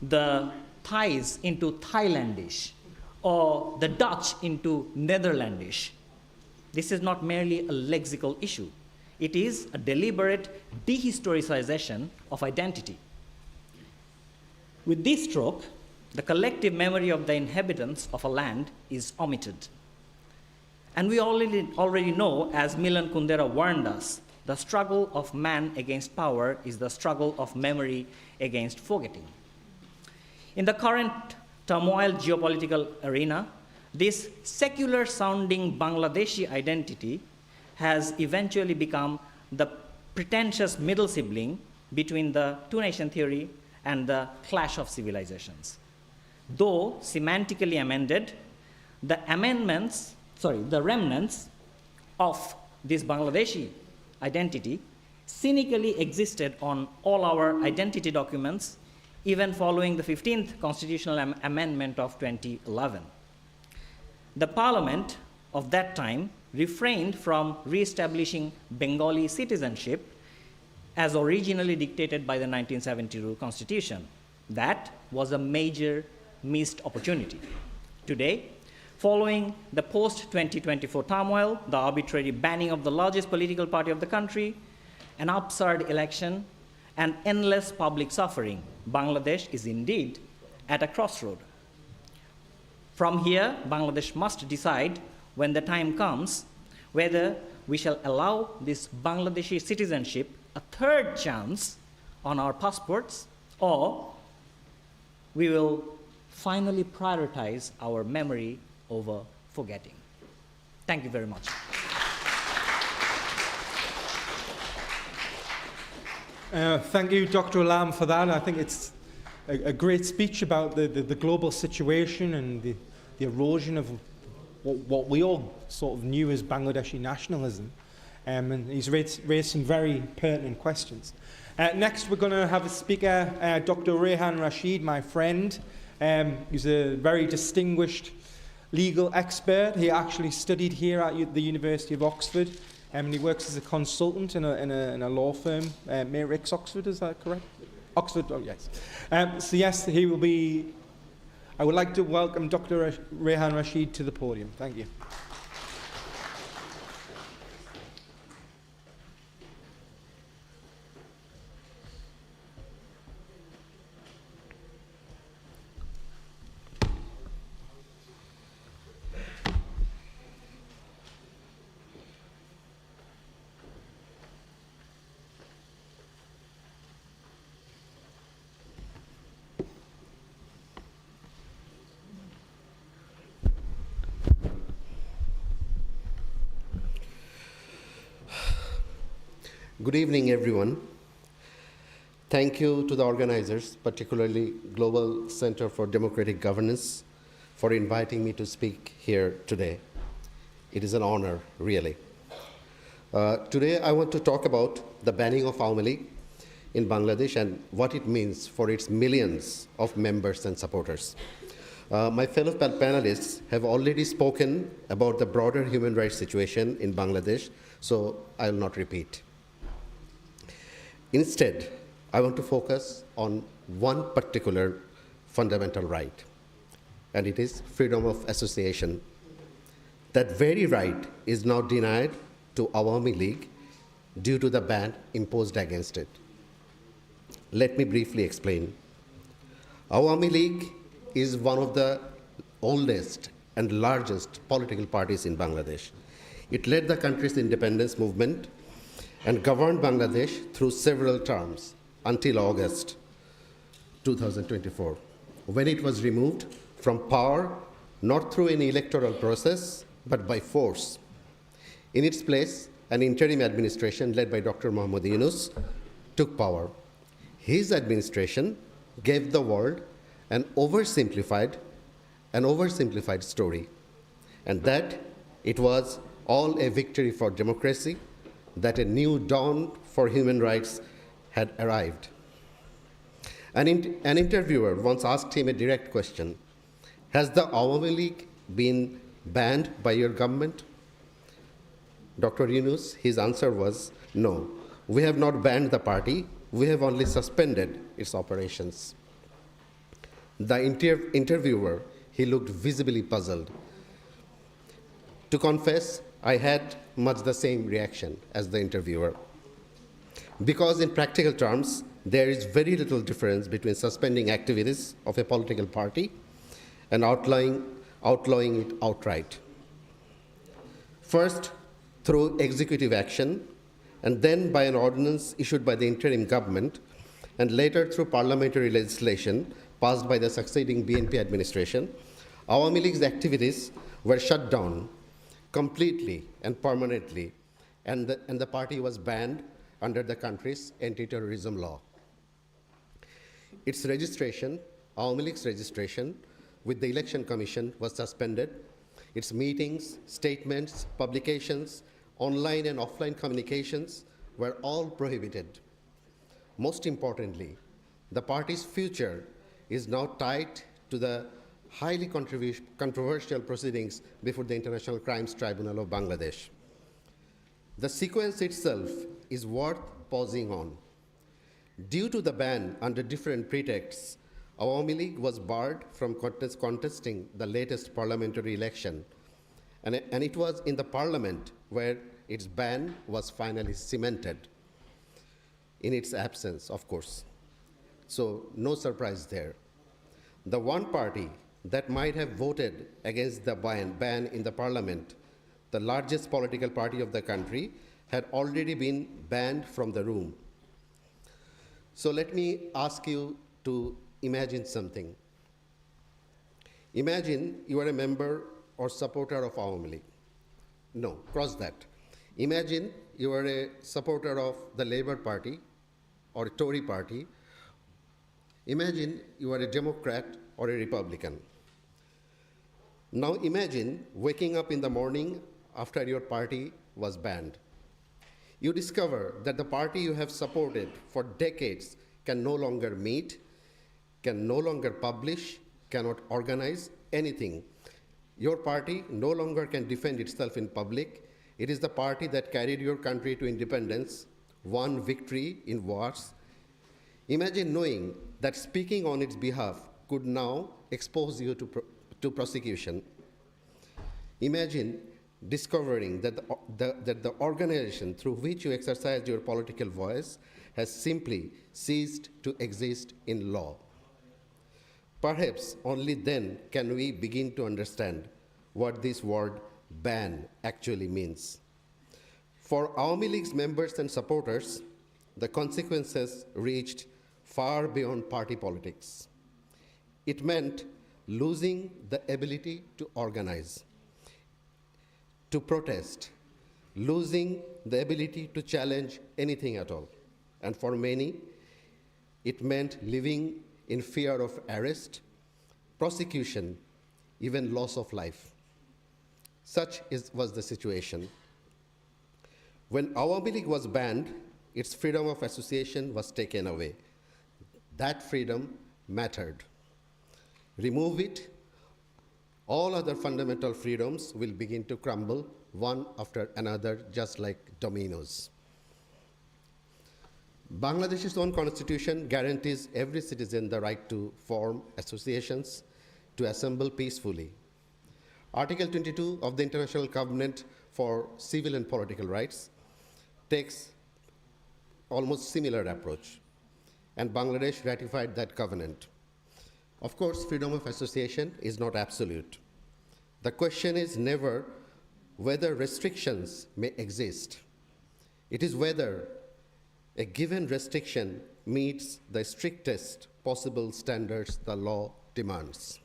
the Thais into Thailandish, or the Dutch into Netherlandish. This is not merely a lexical issue. It is a deliberate dehistoricization of identity. With this stroke, the collective memory of the inhabitants of a land is omitted. And we already know, as Milan Kundera warned us, the struggle of man against power is the struggle of memory against forgetting. In the current turmoil geopolitical arena, this secular-sounding Bangladeshi identity has eventually become the pretentious middle sibling between the two-nation theory and the clash of civilizations. Though semantically amended, the remnants of this Bangladeshi identity cynically existed on all our identity documents, even following the 15th Constitutional Amendment of 2011. The parliament of that time refrained from re-establishing Bengali citizenship as originally dictated by the 1972 Constitution. That was a major missed opportunity. Today, following the post-2024 turmoil, the arbitrary banning of the largest political party of the country, an absurd election, and endless public suffering, Bangladesh is indeed at a crossroad. From here, Bangladesh must decide, when the time comes, whether we shall allow this Bangladeshi citizenship a third chance on our passports, or we will finally prioritize our memory over forgetting. Thank you very much. Thank you, Dr. Alam, for that. I think it's a great speech about the global situation and the erosion of what we all sort of knew as Bangladeshi nationalism. And he's raised some very pertinent questions. Next, we're going to have a speaker, Dr. Rehan Rashid, my friend. He's a very distinguished legal expert. He actually studied here at the University of Oxford, and he works as a consultant in a law firm, Matrix Oxford, is that correct? Oxford, oh yes. So yes, he will be. I would like to welcome Dr. Rehan Rashid to the podium. Thank you. Good evening, everyone. Thank you to the organizers, particularly Global Center for Democratic Governance, for inviting me to speak here today. It is an honor, really. Today, I want to talk about the banning of Awami League in Bangladesh and what it means for its millions of members and supporters. My fellow panelists have already spoken about the broader human rights situation in Bangladesh, so I will not repeat. Instead, I want to focus on one particular fundamental right, and it is freedom of association. That very right is now denied to Awami League due to the ban imposed against it. Let me briefly explain. Awami League is one of the oldest and largest political parties in Bangladesh. It led the country's independence movement and governed Bangladesh through several terms until August 2024, when it was removed from power not through any electoral process, but by force. In its place, an interim administration led by Dr. Muhammad Yunus took power. His administration gave the world an oversimplified an oversimplified story, and that it was all a victory for democracy, that a new dawn for human rights had arrived. An interviewer once asked him a direct question: has the Awami League been banned by your government? Dr. Yunus, his answer was, no, we have not banned the party, we have only suspended its operations. The interviewer, he looked visibly puzzled. To confess, I had much the same reaction as the interviewer. Because in practical terms, there is very little difference between suspending activities of a political party and outlawing it outright. First, through executive action, and then by an ordinance issued by the interim government, and later through parliamentary legislation passed by the succeeding BNP administration, Awami League's activities were shut down completely and permanently, and the party was banned under the country's anti-terrorism law. Its registration, Awami League's registration, with the Election Commission was suspended. Its meetings, statements, publications, online and offline communications were all prohibited. Most importantly, the party's future is now tied to the highly controversial proceedings before the International Crimes Tribunal of Bangladesh. The sequence itself is worth pausing on. Due to the ban under different pretexts, Awami League was barred from contesting the latest parliamentary election, and it was in the parliament where its ban was finally cemented, in its absence, of course. So no surprise there. The one party that might have voted against the ban in the parliament, the largest political party of the country, had already been banned from the room. So let me ask you to imagine something. Imagine you are a member or supporter of Awami League. No, cross that. Imagine you are a supporter of the Labour Party or a Tory party. Imagine you are a Democrat or a Republican. Now imagine waking up in the morning after your party was banned. You discover that the party you have supported for decades can no longer meet, can no longer publish, cannot organize anything. Your party no longer can defend itself in public. It is the party that carried your country to independence, won victory in wars. Imagine knowing that speaking on its behalf could now expose you to prosecution. Imagine discovering that the organization through which you exercise your political voice has simply ceased to exist in law. Perhaps only then can we begin to understand what this word ban actually means. For Awami League's members and supporters, the consequences reached far beyond party politics. It meant losing the ability to organize, to protest, losing the ability to challenge anything at all. And for many, it meant living in fear of arrest, prosecution, even loss of life. Such was the situation. When Awami League was banned, its freedom of association was taken away. That freedom mattered. Remove it, all other fundamental freedoms will begin to crumble one after another, just like dominoes. Bangladesh's own constitution guarantees every citizen the right to form associations, to assemble peacefully. Article 22 of the International Covenant for Civil and Political Rights takes almost similar approach, and Bangladesh ratified that covenant. Of course, freedom of association is not absolute. The question is never whether restrictions may exist. It is whether a given restriction meets the strictest possible standards the law demands.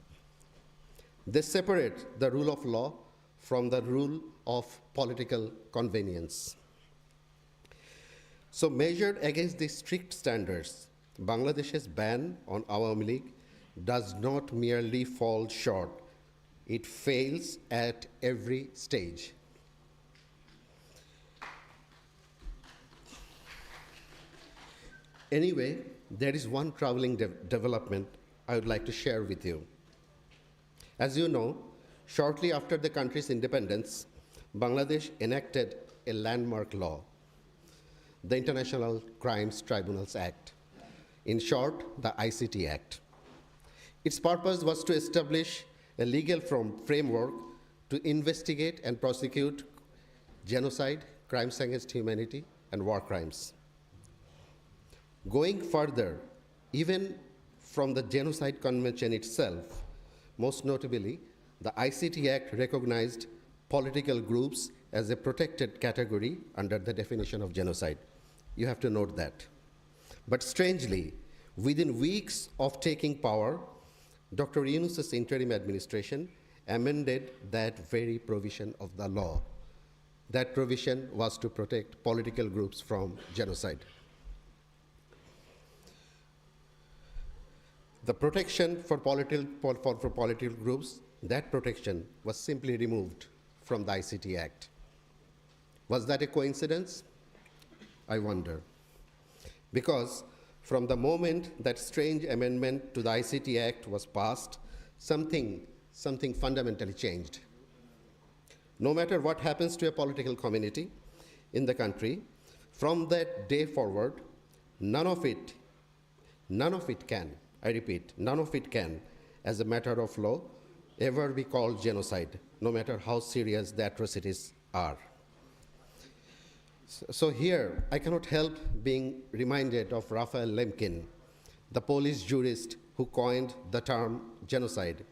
They separate the rule of law from the rule of political convenience. So measured against these strict standards, Bangladesh's ban on Awami League does not merely fall short, It fails at every stage. Anyway, there is one troubling development I would like to share with you. As you know, shortly after the country's independence, Bangladesh enacted a landmark law, the International Crimes Tribunals Act, in short, the ICT Act. Its purpose was to establish a legal framework to investigate and prosecute genocide, crimes against humanity, and war crimes. Going further, even from the Genocide Convention itself, most notably, the ICT Act recognized political groups as a protected category under the definition of genocide. You have to note that. But strangely, within weeks of taking power, Dr. Yunus's interim administration amended that very provision of the law. That provision was to protect political groups from genocide. The protection for political groups, that protection was simply removed from the ICT Act. Was that a coincidence? I wonder. Because from the moment that strange amendment to the ICT Act was passed, something fundamentally changed. No matter what happens to a political community in the country, from that day forward, none of it can, I repeat, none of it can, as a matter of law, ever be called genocide, no matter how serious the atrocities are. So here, I cannot help being reminded of Raphael Lemkin, the Polish jurist who coined the term genocide.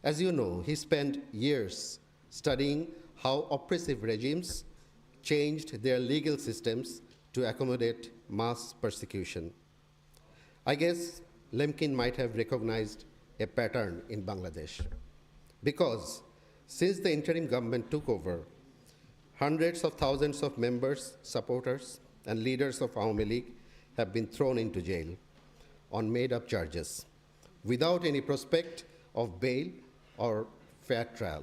As you know, he spent years studying how oppressive regimes changed their legal systems to accommodate mass persecution. I guess Lemkin might have recognized a pattern in Bangladesh, because since the interim government took over, hundreds of thousands of members, supporters, and leaders of Awami League have been thrown into jail on made-up charges, without any prospect of bail or fair trial.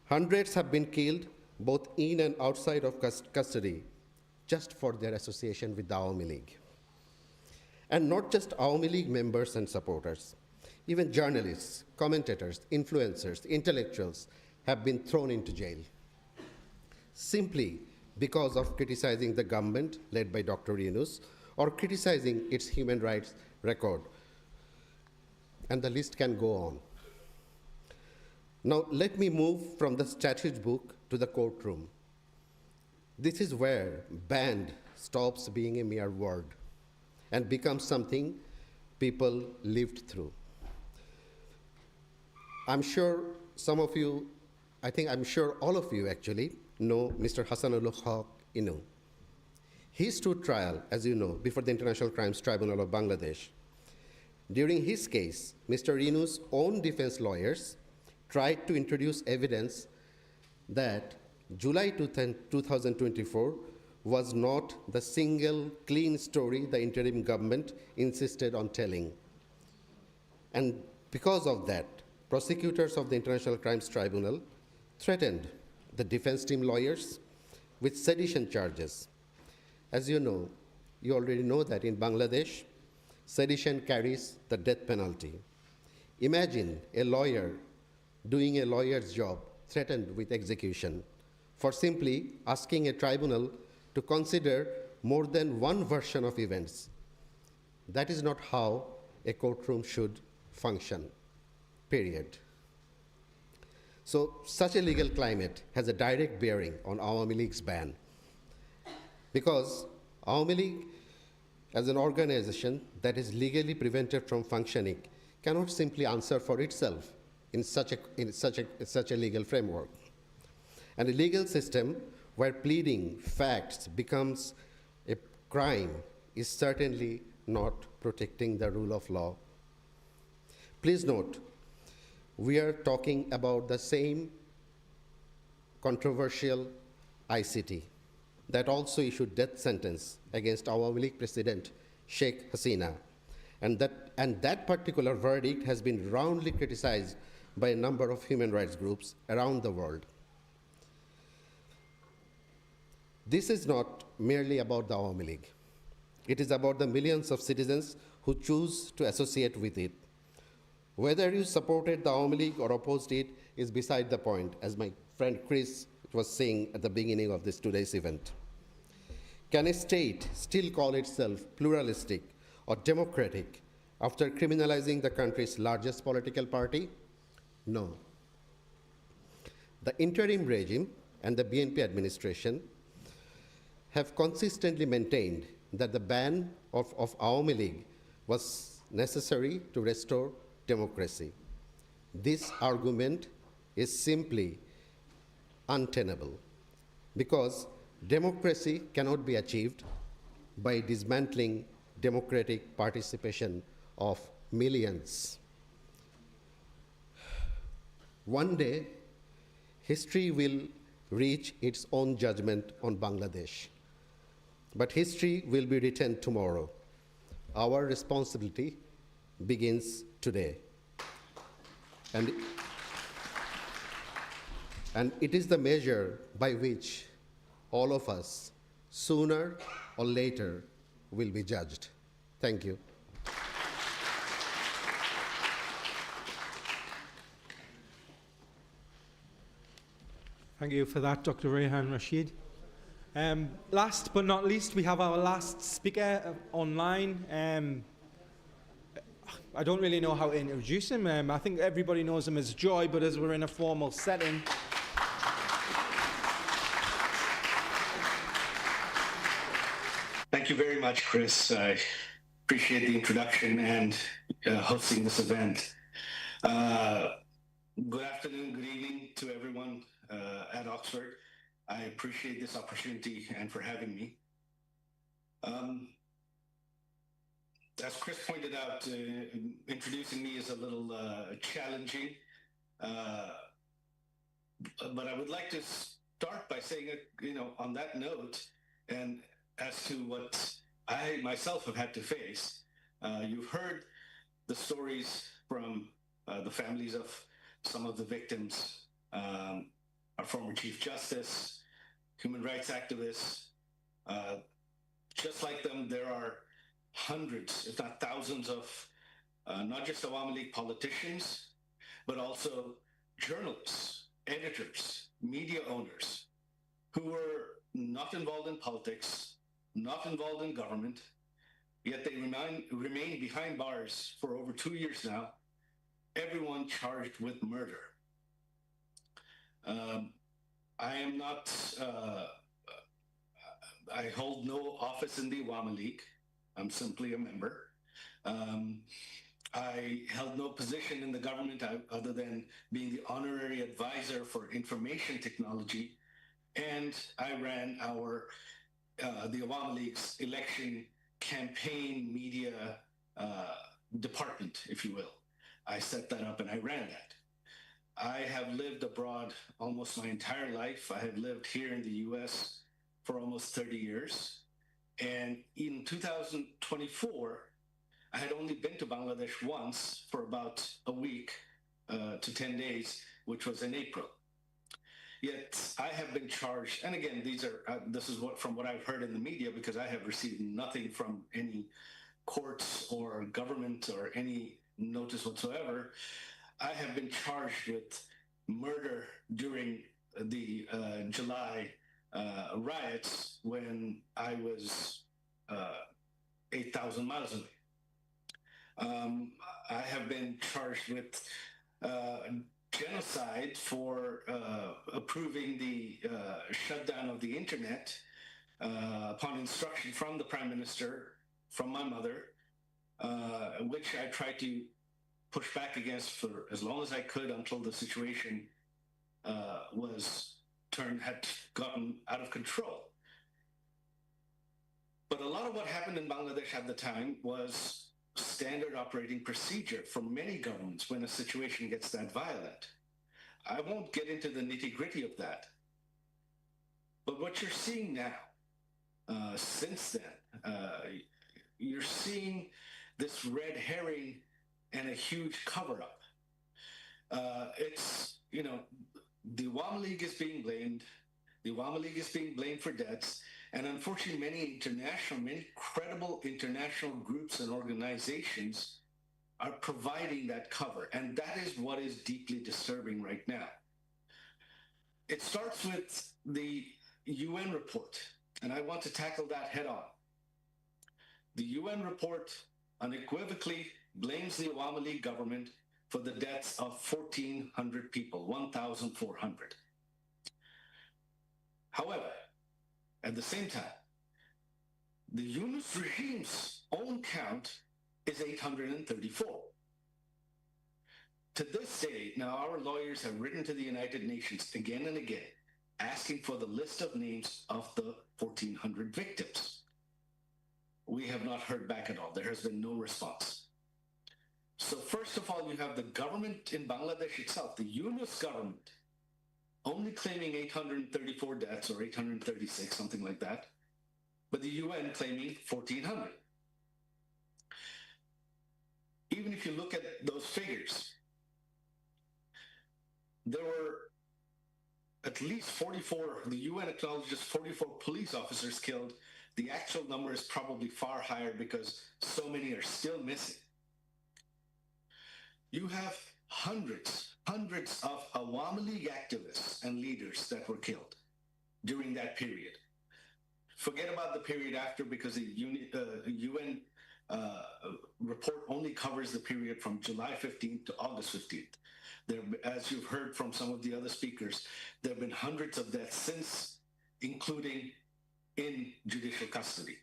Hundreds have been killed, both in and outside of custody, just for their association with the Awami League. And not just Awami League members and supporters. Even journalists, commentators, influencers, intellectuals have been thrown into jail, simply because of criticizing the government led by Dr. Yunus or criticizing its human rights record. And the list can go on. Now, let me move from the statute book to the courtroom. This is where banned stops being a mere word and becomes something people lived through. I'm sure some of you, I'm sure all of you actually know Mr. Hasanul Haq Inu. He stood trial, as you know, before the International Crimes Tribunal of Bangladesh. During his case, Mr. Inu's own defense lawyers tried to introduce evidence that July 2024 was not the single clean story the interim government insisted on telling. And because of that, prosecutors of the International Crimes Tribunal threatened the defense team lawyers with sedition charges. As you know, you already know that in Bangladesh, sedition carries the death penalty. Imagine a lawyer doing a lawyer's job threatened with execution for simply asking a tribunal to consider more than one version of events. That is not how a courtroom should function, period. So such a legal climate has a direct bearing on Awami League's ban, because Awami League, as an organization that is legally prevented from functioning, cannot simply answer for itself in such a legal framework. And a legal system where pleading facts becomes a crime is certainly not protecting the rule of law. Please note, we are talking about the same controversial ICT that also issued death sentence against Awami League President Sheikh Hasina. And that particular verdict has been roundly criticized by a number of human rights groups around the world. This is not merely about the Awami League. It is about the millions of citizens who choose to associate with it. Whether you supported the Awami League or opposed it is beside the point, as my friend Chris was saying at the beginning of this today's event. Can a state still call itself pluralistic or democratic after criminalizing the country's largest political party? No. The interim regime and the BNP administration have consistently maintained that the ban of Awami League was necessary to restore democracy. This argument is simply untenable because democracy cannot be achieved by dismantling democratic participation of millions. One day, history will reach its own judgment on Bangladesh. But history will be written tomorrow. Our responsibility begins today. And it is the measure by which all of us, sooner or later, will be judged. Thank you. Thank you for that, Dr. Rehan Rashid. Last but not least, we have our last speaker online. I don't really know how to introduce him. I think everybody knows him as Joy, but as we're in a formal setting. Thank you very much, Chris. I appreciate the introduction and hosting this event. Good afternoon, good evening to everyone at Oxford. I appreciate this opportunity and for having me. As Chris pointed out, introducing me is a little challenging, but I would like to start by saying, on that note, and as to what I myself have had to face, you've heard the stories from the families of some of the victims, our former Chief Justice, human rights activists. Just like them, there are hundreds, if not thousands of not just Awami League politicians, but also journalists, editors, media owners who were not involved in politics, not involved in government, yet they remain behind bars for over 2 years now, everyone charged with murder. I am not, I hold no office in the Awami League. I'm simply a member. I held no position in the government other than being the honorary advisor for information technology, and I ran the Awami League's election campaign media department, if you will. I set that up and I ran that. I have lived abroad almost my entire life. I have lived here in the US for almost 30 years. And in 2024, I had only been to Bangladesh once for about a week to 10 days, which was in April. Yet I have been charged, and again, this is from what I've heard in the media, because I have received nothing from any courts or government or any notice whatsoever. I have been charged with murder during the July riots when I was 8,000 miles away. I have been charged with genocide for approving the shutdown of the internet upon instruction from the Prime Minister, from my mother, which I tried to push back against for as long as I could until the situation had gotten out of control. But a lot of what happened in Bangladesh at the time was standard operating procedure for many governments when a situation gets that violent. I won't get into the nitty-gritty of that. But what you're seeing now, since then, you're seeing this red herring and a huge cover-up. it's, you know, the Awami League is being blamed. The Awami League is being blamed for deaths. And unfortunately, many credible international groups and organizations are providing that cover. And that is what is deeply disturbing right now. It starts with the UN report, and I want to tackle that head on. The UN report unequivocally blames the Awami League government for the deaths of 1,400 people, 1,400. However, at the same time, the Yunus regime's own count is 834. To this day, now our lawyers have written to the United Nations again and again, asking for the list of names of the 1,400 victims. We have not heard back at all. There has been no response. So first of all, you have the government in Bangladesh itself, the Yunus government, only claiming 834 deaths or 836, something like that, but the UN claiming 1,400. Even if you look at those figures, there were at least 44, the UN acknowledges 44 police officers killed. The actual number is probably far higher because so many are still missing. You have hundreds of Awami League activists and leaders that were killed during that period. Forget about the period after, because the UN report only covers the period from July 15th to August 15th. There, as you've heard from some of the other speakers, there have been hundreds of deaths since, including in judicial custody.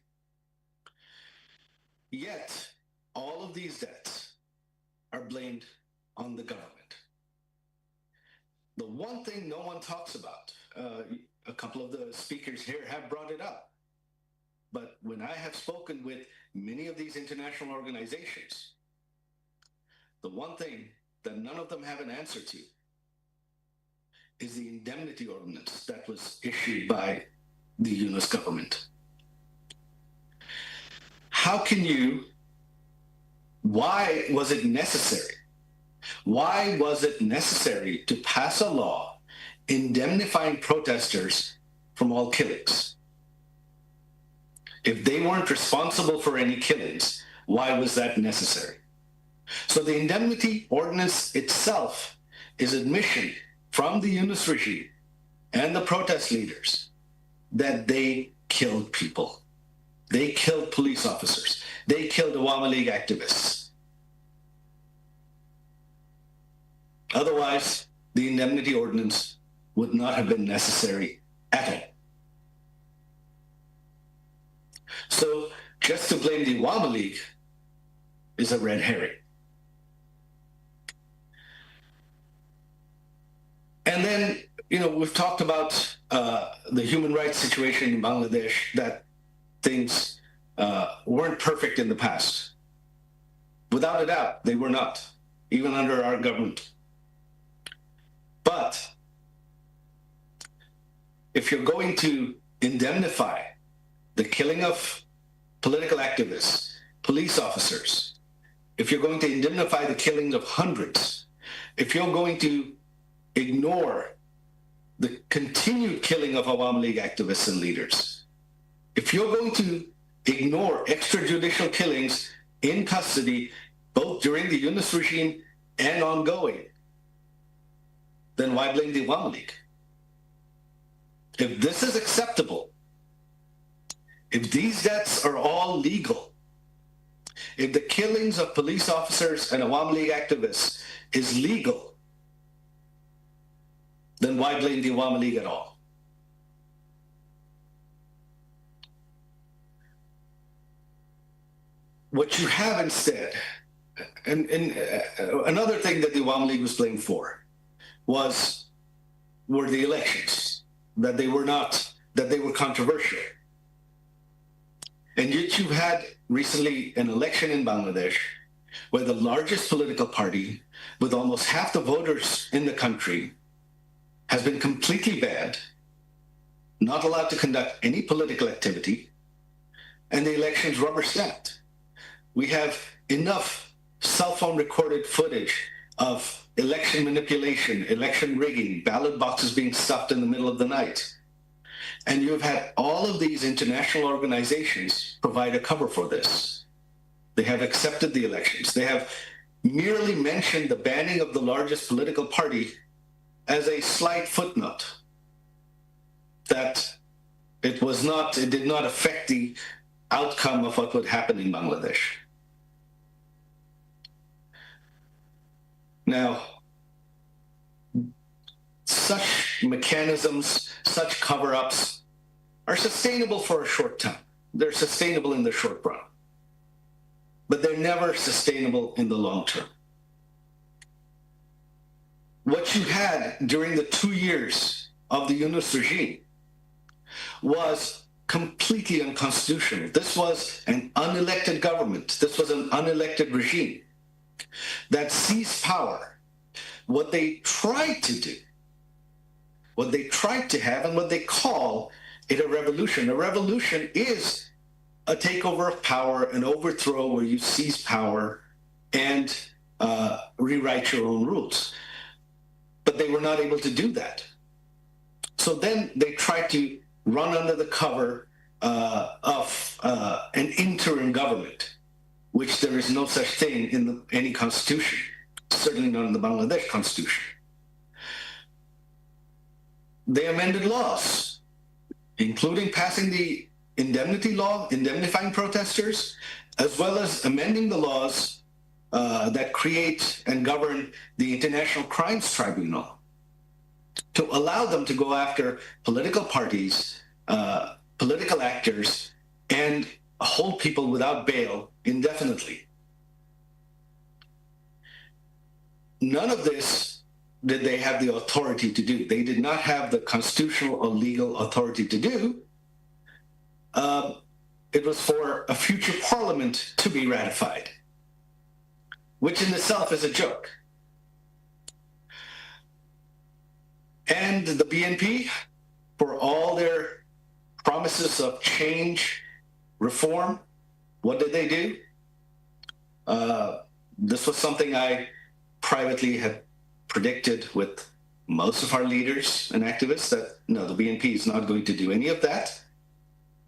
Yet, all of these deaths are blamed on the government. The one thing no one talks about, a couple of the speakers here have brought it up, but when I have spoken with many of these international organizations, the one thing that none of them have an answer to is the indemnity ordinance that was issued by the Yunus government. How can you, why was it necessary? Why was it necessary to pass a law indemnifying protesters from all killings? If they weren't responsible for any killings, why was that necessary? So the indemnity ordinance itself is admission from the Yunus regime and the protest leaders that they killed people. They killed police officers. They killed Awami League activists. Otherwise, the indemnity ordinance would not have been necessary at all. So just to blame the Awami League is a red herring. And then, you know, we've talked about the human rights situation in Bangladesh, that things weren't perfect in the past. Without a doubt, they were not, even under our government. But if you're going to indemnify the killing of political activists, police officers, if you're going to indemnify the killing of hundreds, if you're going to ignore the continued killing of Awami League activists and leaders, if you're going to ignore extrajudicial killings in custody, both during the Yunus regime and ongoing, then why blame the Awami League? If this is acceptable, if these deaths are all legal, if the killings of police officers and Awami League activists is legal, then why blame the Awami League at all? What you have instead, and another thing that the Awami League was blamed for were the elections, that they were controversial. And yet you've had recently an election in Bangladesh where the largest political party, with almost half the voters in the country, has been completely banned, not allowed to conduct any political activity, and the election's rubber stamped. We have enough cell phone recorded footage of election manipulation, election rigging, ballot boxes being stuffed in the middle of the night. And you've had all of these international organizations provide a cover for this. They have accepted the elections. They have merely mentioned the banning of the largest political party as a slight footnote, that it did not affect the outcome of what would happen in Bangladesh. Now, such mechanisms, such cover-ups are sustainable for a short time. They're sustainable in the short run, but they're never sustainable in the long term. What you had during the 2 years of the Yunus regime was completely unconstitutional. This was an unelected government. This was an unelected regime that seized power. What they tried to do, what they tried to have, and what they call it a revolution. A revolution is a takeover of power, an overthrow where you seize power and rewrite your own rules. But they were not able to do that. So then they tried to run under the cover of an interim government, which there is no such thing in any constitution, certainly not in the Bangladesh constitution. They amended laws, including passing the indemnity law, indemnifying protesters, as well as amending the laws that create and govern the International Crimes Tribunal to allow them to go after political parties, political actors, and hold people without bail indefinitely. None of this did they have the authority to do. They did not have the constitutional or legal authority to do. It was for a future parliament to be ratified, which in itself is a joke. And the BNP, for all their promises of change, reform, what did they do? This was something I privately had predicted with most of our leaders and activists, that no, the BNP is not going to do any of that.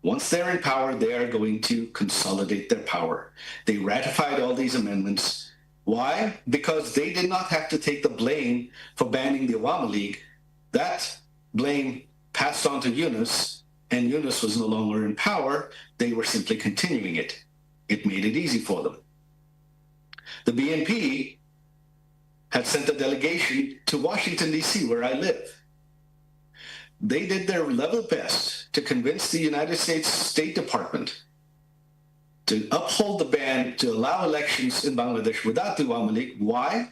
Once they're in power, they are going to consolidate their power. They ratified all these amendments. Why? Because they did not have to take the blame for banning the Awami League. That blame passed on to Yunus, and Yunus was no longer in power. They were simply continuing it. It made it easy for them. The BNP had sent a delegation to Washington, D.C., where I live. They did their level best to convince the United States State Department to uphold the ban to allow elections in Bangladesh without the Awami League. Why?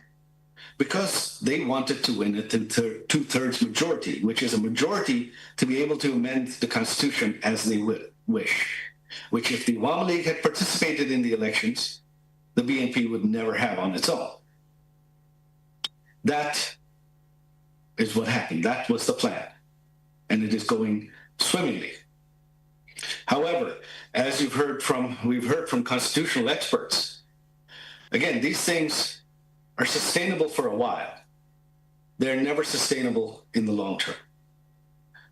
Because they wanted to win a two-thirds majority, which is a majority to be able to amend the Constitution as they wish, which if the Awami League had participated in the elections, the BNP would never have on its own. That is what happened. That was the plan. And it is going swimmingly. However, as we've heard from constitutional experts, again, these things are sustainable for a while. They're never sustainable in the long term.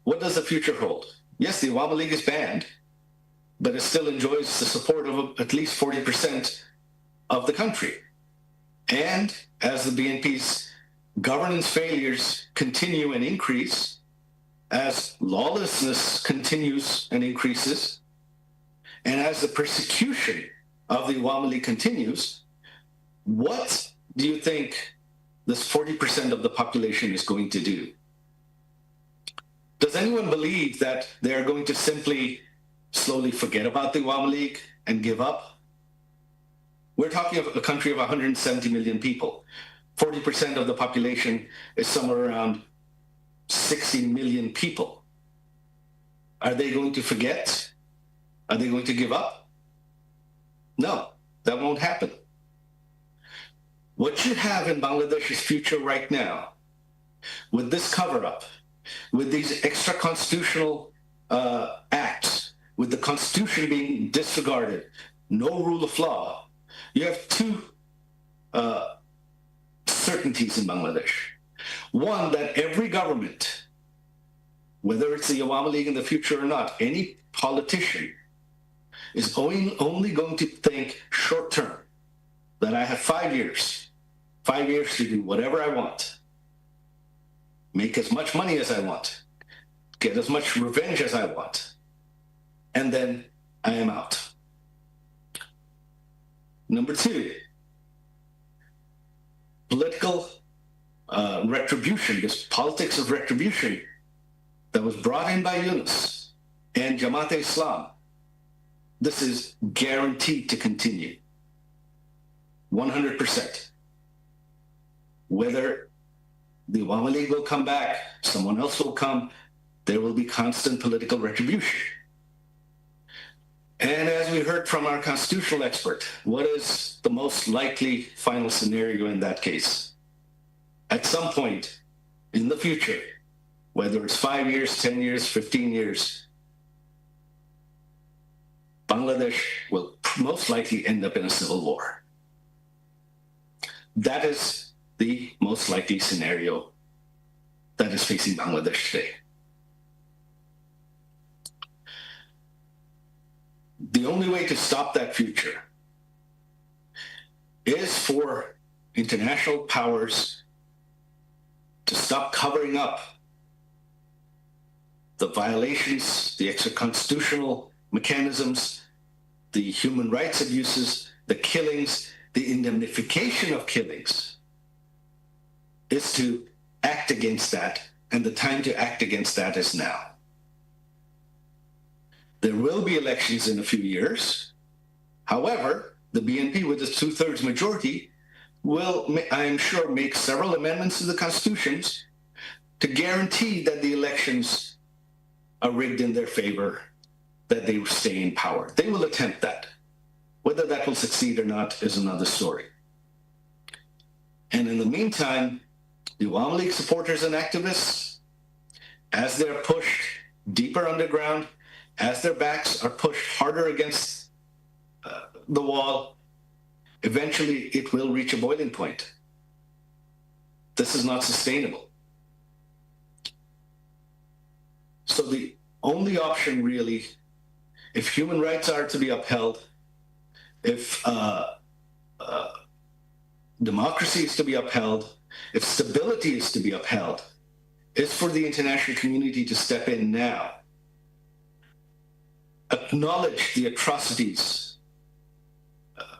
What does the future hold? Yes, the Awami League is banned, but it still enjoys the support of at least 40% of the country. And as the BNP's governance failures continue and increase, as lawlessness continues and increases, and as the persecution of the Awami League continues, what do you think this 40% of the population is going to do? Does anyone believe that they are going to simply slowly forget about the Awami League and give up? We're talking of a country of 170 million people. 40% of the population is somewhere around 60 million people. Are they going to forget? Are they going to give up? No, that won't happen. What you have in Bangladesh's future right now, with this cover-up, with these extra-constitutional acts, with the Constitution being disregarded, no rule of law, you have two certainties in Bangladesh. One, that every government, whether it's the Awami League in the future or not, any politician is only going to think short term, that I have 5 years to do whatever I want, make as much money as I want, get as much revenge as I want, and then I am out. Number two, political retribution, this politics of retribution that was brought in by Yunus and Jamaat-e-Islam, this is guaranteed to continue, 100%. Whether the Awami League will come back, someone else will come, there will be constant political retribution. And as we heard from our constitutional expert, what is the most likely final scenario in that case? At some point in the future, whether it's 5 years, 10 years, 15 years, Bangladesh will most likely end up in a civil war. That is the most likely scenario that is facing Bangladesh today. The only way to stop that future is for international powers to stop covering up the violations, the extra-constitutional mechanisms, the human rights abuses, the killings, the indemnification of killings, is to act against that, and the time to act against that is now. There will be elections in a few years. However, the BNP with its 2/3 majority will, I am sure, make several amendments to the constitutions to guarantee that the elections are rigged in their favor, that they stay in power. They will attempt that. Whether that will succeed or not is another story. And in the meantime, the Awami League supporters and activists, as they're pushed deeper underground, as their backs are pushed harder against the wall, eventually it will reach a boiling point. This is not sustainable. So the only option really, if human rights are to be upheld, if democracy is to be upheld, if stability is to be upheld, is for the international community to step in now, acknowledge the atrocities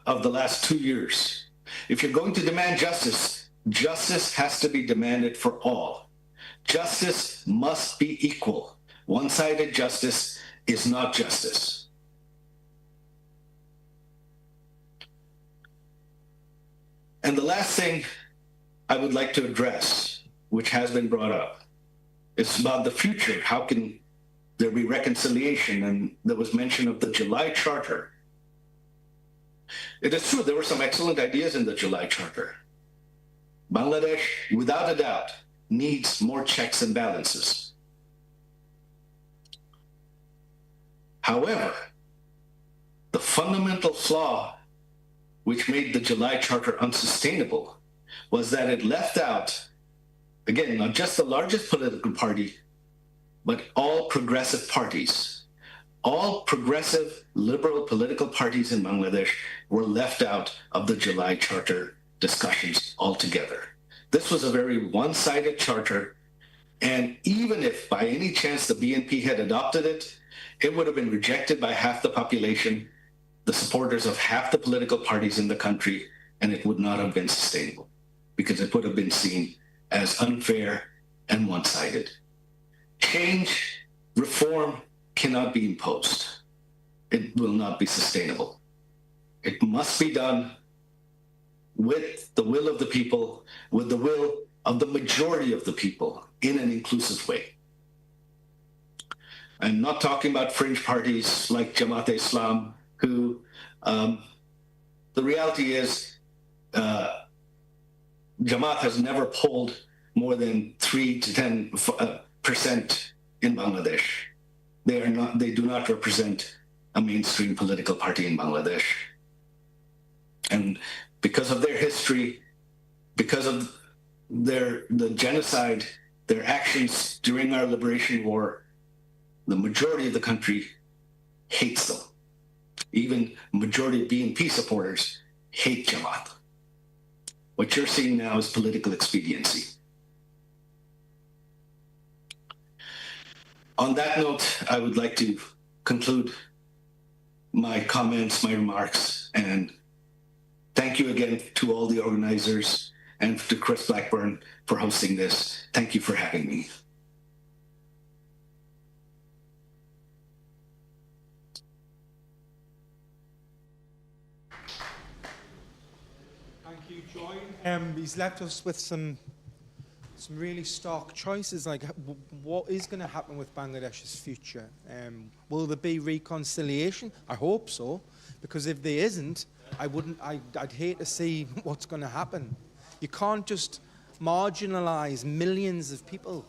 of the last 2 years. If you're going to demand justice, justice has to be demanded for all. Justice must be equal. One-sided justice is not justice. And the last thing I would like to address, which has been brought up, is about the future. How can there be reconciliation? And there was mention of the July Charter. It is true, there were some excellent ideas in the July Charter. Bangladesh, without a doubt, needs more checks and balances. However, the fundamental flaw which made the July Charter unsustainable was that it left out, again, not just the largest political party, but all progressive parties. All progressive liberal political parties in Bangladesh were left out of the July Charter discussions altogether. This was a very one-sided charter, and even if by any chance the BNP had adopted it, it would have been rejected by half the population, the supporters of half the political parties in the country, and it would not have been sustainable because it would have been seen as unfair and one-sided. Change, reform cannot be imposed. It will not be sustainable. It must be done with the will of the people, with the will of the majority of the people in an inclusive way. I'm not talking about fringe parties like Jamaat-e-Islam, who the reality is Jamaat has never polled more than 3 to 10% in Bangladesh. They do not represent a mainstream political party in Bangladesh. And because of their history, because of the genocide, their actions during our liberation war, the majority of the country hates them. Even majority of BNP supporters hate Jamaat. What you're seeing now is political expediency. On that note, I would like to conclude my comments, my remarks, and thank you again to all the organizers and to Chris Blackburn for hosting this. Thank you for having me. Thank you, Joy. He's left us with some really stark choices, like what is going to happen with Bangladesh's future. Will there be reconciliation? I hope so, because if there isn't, I'd hate to see what's going to happen. You can't just marginalize millions of people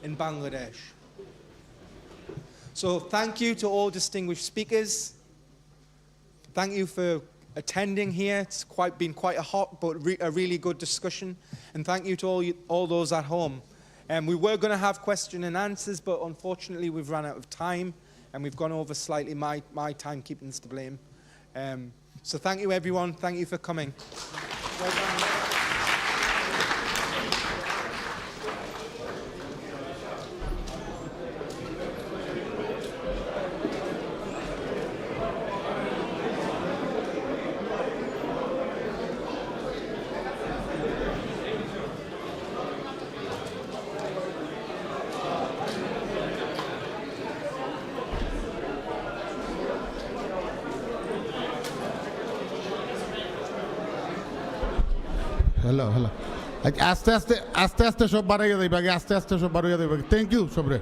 in Bangladesh. So thank you to all distinguished speakers. Thank you for attending here. It's been quite a hot but a really good discussion. And thank you to all those at home. We were going to have question and answers, but unfortunately we've run out of time and we've gone over slightly. My timekeeping's to blame. So thank you, everyone. Thank you for coming. Well done. Hello. আস্তে আস্তে সব বাড়াইয়া দেবে, আস্তে আস্তে সব বাড়াইয়া দেবে। থ্যাংক ইউ সবরে।